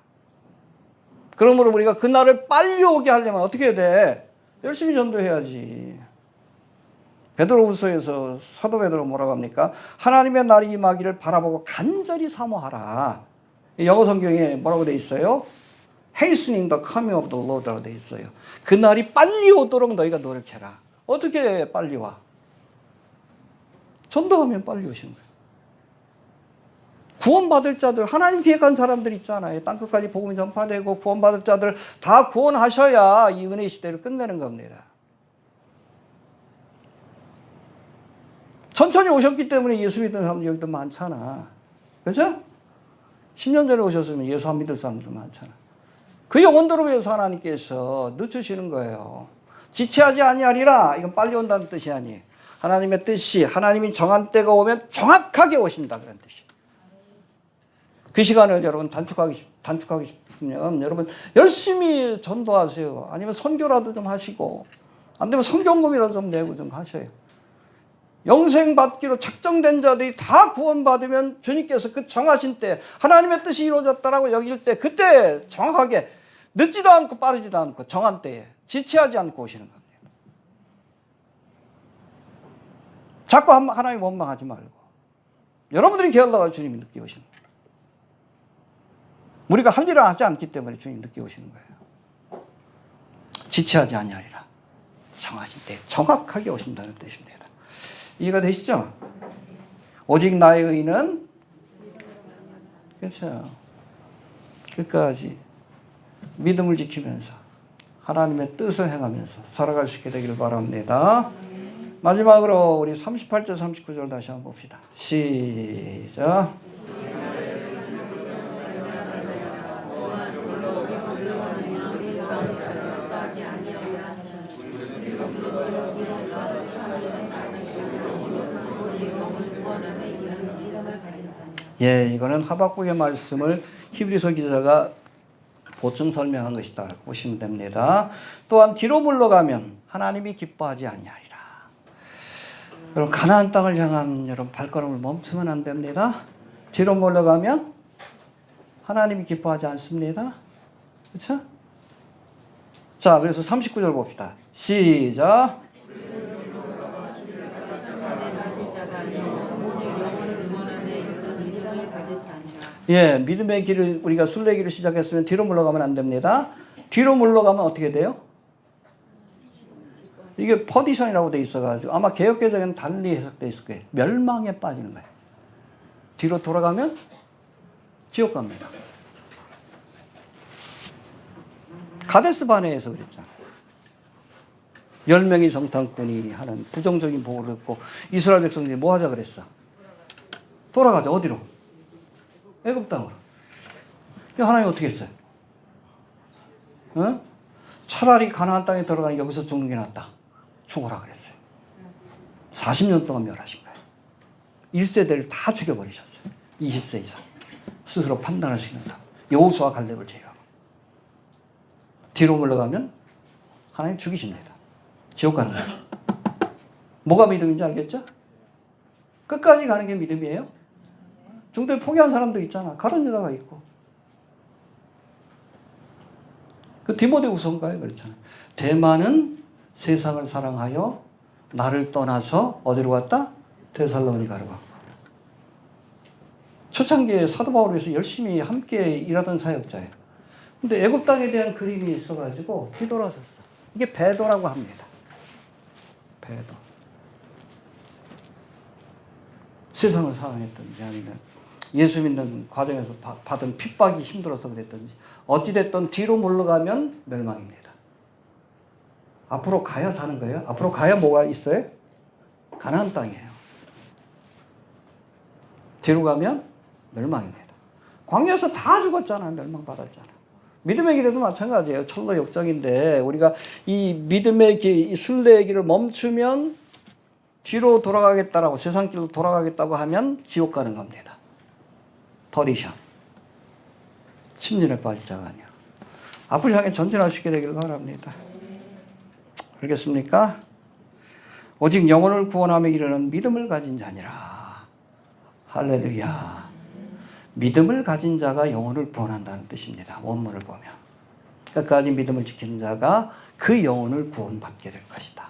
그러므로 우리가 그 날을 빨리 오게 하려면 어떻게 해야 돼? 열심히 전도해야지. 베드로후서에서 사도 베드로 뭐라고 합니까? 하나님의 날이 임하기를 바라보고 간절히 사모하라. 영어 성경에 뭐라고 돼 있어요? Hastening the coming of the Lord라고 돼 있어요. 그 날이 빨리 오도록 너희가 노력해라. 어떻게 빨리 와? 전도하면 빨리 오시는 거예요. 구원받을 자들, 하나님 계획한 사람들 있잖아요. 땅끝까지 복음이 전파되고 구원받을 자들 다 구원하셔야 이 은혜의 시대를 끝내는 겁니다. 천천히 오셨기 때문에 예수 믿는 사람들 여기도 많잖아. 그렇죠? 10년 전에 오셨으면 예수 안 믿을 사람들 많잖아. 그 영혼들을 위해서 하나님께서 늦추시는 거예요. 지체하지 아니하리라. 이건 빨리 온다는 뜻이 아니에요. 하나님의 뜻이, 하나님이 정한 때가 오면 정확하게 오신다 그런 뜻이에요. 그 시간을 여러분 단축하기 싶으면 여러분 열심히 전도하세요. 아니면 선교라도 좀 하시고, 안 되면 성경금이라도 좀 내고 좀 하셔요. 영생 받기로 작정된 자들이 다 구원받으면 주님께서 그 정하신 때 하나님의 뜻이 이루어졌다라고 여길 때 그때 정확하게 늦지도 않고 빠르지도 않고 정한 때에 지체하지 않고 오시는 겁니다. 자꾸 하나님 원망하지 말고 여러분들이 게을러가 주님이 늦게 오시는 거예요. 우리가 할 일을 하지 않기 때문에 주님이 늦게 오시는 거예요. 지체하지 아니하리라. 정하신 때 정확하게 오신다는 뜻입니다. 이해가 되시죠? 오직 나의 의는, 그렇죠, 끝까지 믿음을 지키면서 하나님의 뜻을 행하면서 살아갈 수 있게 되기를 바랍니다. 마지막으로 우리 38절 39절 다시 한번 봅시다. 시작. 예, 이거는 하박국의 말씀을 히브리서 기자가 보충 설명한 것이다 보시면 됩니다. 또한 뒤로 물러가면 하나님이 기뻐하지 아니하리라. 여러분 가나안 땅을 향한 여러분 발걸음을 멈추면 안 됩니다. 뒤로 물러가면 하나님이 기뻐하지 않습니다. 그렇죠? 자, 그래서 39절 봅시다. 시작. 예, 믿음의 길을 우리가 순례길을 시작했으면 뒤로 물러가면 안 됩니다. 뒤로 물러가면 어떻게 돼요? 이게 퍼디션이라고 돼 있어가지고 아마 개역개정에는 달리 해석돼 있을 거예요. 멸망에 빠지는 거예요. 뒤로 돌아가면 지옥 갑니다. 가데스 바네에서 그랬잖아요. 10명의 정탐꾼이 하는 부정적인 보고를 듣고 이스라엘 백성들이 뭐 하자 그랬어? 돌아가자. 어디로? 애굽 땅으로. 하나님 어떻게 했어요? 어? 차라리 가나안 땅에 들어가니 여기서 죽는 게 낫다. 죽어라 그랬어요. 40년 동안 멸하신 거예요. 1세대를 다 죽여버리셨어요. 20세 이상. 스스로 판단할 수 있는 사람. 여호수아 갈렙을 제외하고. 뒤로 물러가면 하나님 죽이십니다. 지옥 가는 거예요. 뭐가 믿음인지 알겠죠? 끝까지 가는 게 믿음이에요. 중도에 포기한 사람들 있잖아. 가론 유다가 있고. 그 디모데후서인가요? 그렇잖아요. 대만은 세상을 사랑하여 나를 떠나서 어디로 갔다? 데살로니가로 갔고. 초창기에 사도 바울을 위해서 열심히 함께 일하던 사역자예요. 근데 애굽 땅에 대한 그림이 있어가지고 뒤돌아섰어. 이게 배도라고 합니다. 배도. 세상을 사랑했던지 아니면 예수 믿는 과정에서 받은 핍박이 힘들어서 그랬던지 어찌됐든 뒤로 물러가면 멸망입니다. 앞으로 가야 사는 거예요. 앞으로 가야 뭐가 있어요? 가나안 땅이에요. 뒤로 가면 멸망입니다. 광야에서 다 죽었잖아. 멸망받았잖아. 믿음의 길에도 마찬가지예요. 철로 역정인데 우리가 이 믿음의 길, 이 순례의 길을 멈추면 뒤로 돌아가겠다라고 세상 길로 돌아가겠다고 하면 지옥 가는 겁니다. 퍼디션. 침륜에 빠질 자가 아니야. 앞을 향해 전진할 수 있게 되기를 바랍니다. 알겠습니까? 오직 영혼을 구원하며 이르는 믿음을 가진 자니라. 할렐루야. 믿음을 가진 자가 영혼을 구원한다는 뜻입니다. 원문을 보면. 끝까지 믿음을 지키는 자가 그 영혼을 구원받게 될 것이다.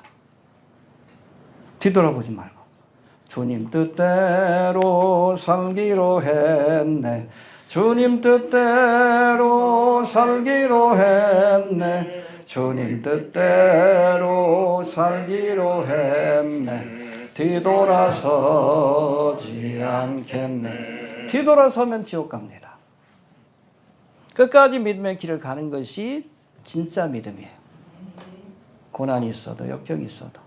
뒤돌아보지 말고 주님 뜻대로 살기로 했네. 주님 뜻대로 살기로 했네. 주님 뜻대로 살기로 했네. 뒤돌아서지 않겠네. 뒤돌아서면 지옥 갑니다. 끝까지 믿음의 길을 가는 것이 진짜 믿음이에요. 고난이 있어도 역경이 있어도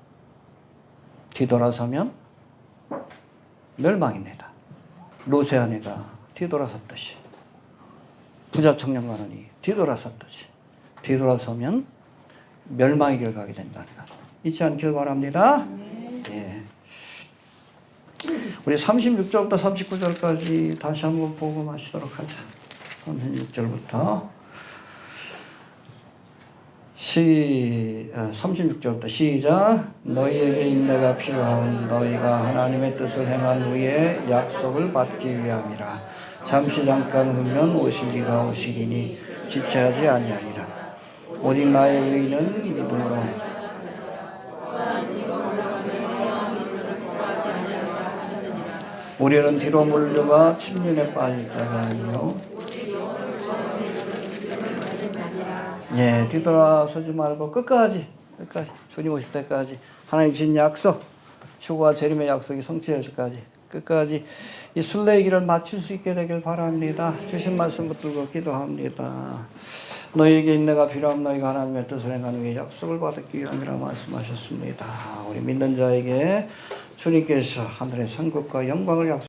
뒤돌아서면 멸망입니다. 롯의 아내가 뒤돌아섰듯이 부자 청년가는이 뒤돌아섰듯이 뒤돌아서면 멸망의 길을 가게 된다는 것 잊지 않길 바랍니다. 예. 우리 36절부터 39절까지 다시 한번 보고 마치도록 하자. 36절부터 36절부터 시작. 너희에게 인내가 필요한 너희가 하나님의 뜻을 행한 후에 약속을 받기 위함이라. 잠깐 후면 오실 이가 오시리니 지체하지 아니하리라. 오직 나의 의는 믿음으로 우리는 뒤로 물러가 침륜에 빠질 자가 아니요 뒤돌아서지 말고 끝까지 주님 오실 때까지 하나님 주신 약속, 휴거와 재림의 약속이 성취될 때까지 끝까지 이 순례의 길을 마칠 수 있게 되길 바랍니다. 주신 말씀 붙들고 기도합니다. 너희에게 인내가 필요함 너희가 하나님의 뜻을 행하는 게 약속을 받기 위함이라 말씀하셨습니다. 우리 믿는 자에게 주님께서 하늘의 상급과 영광을 약속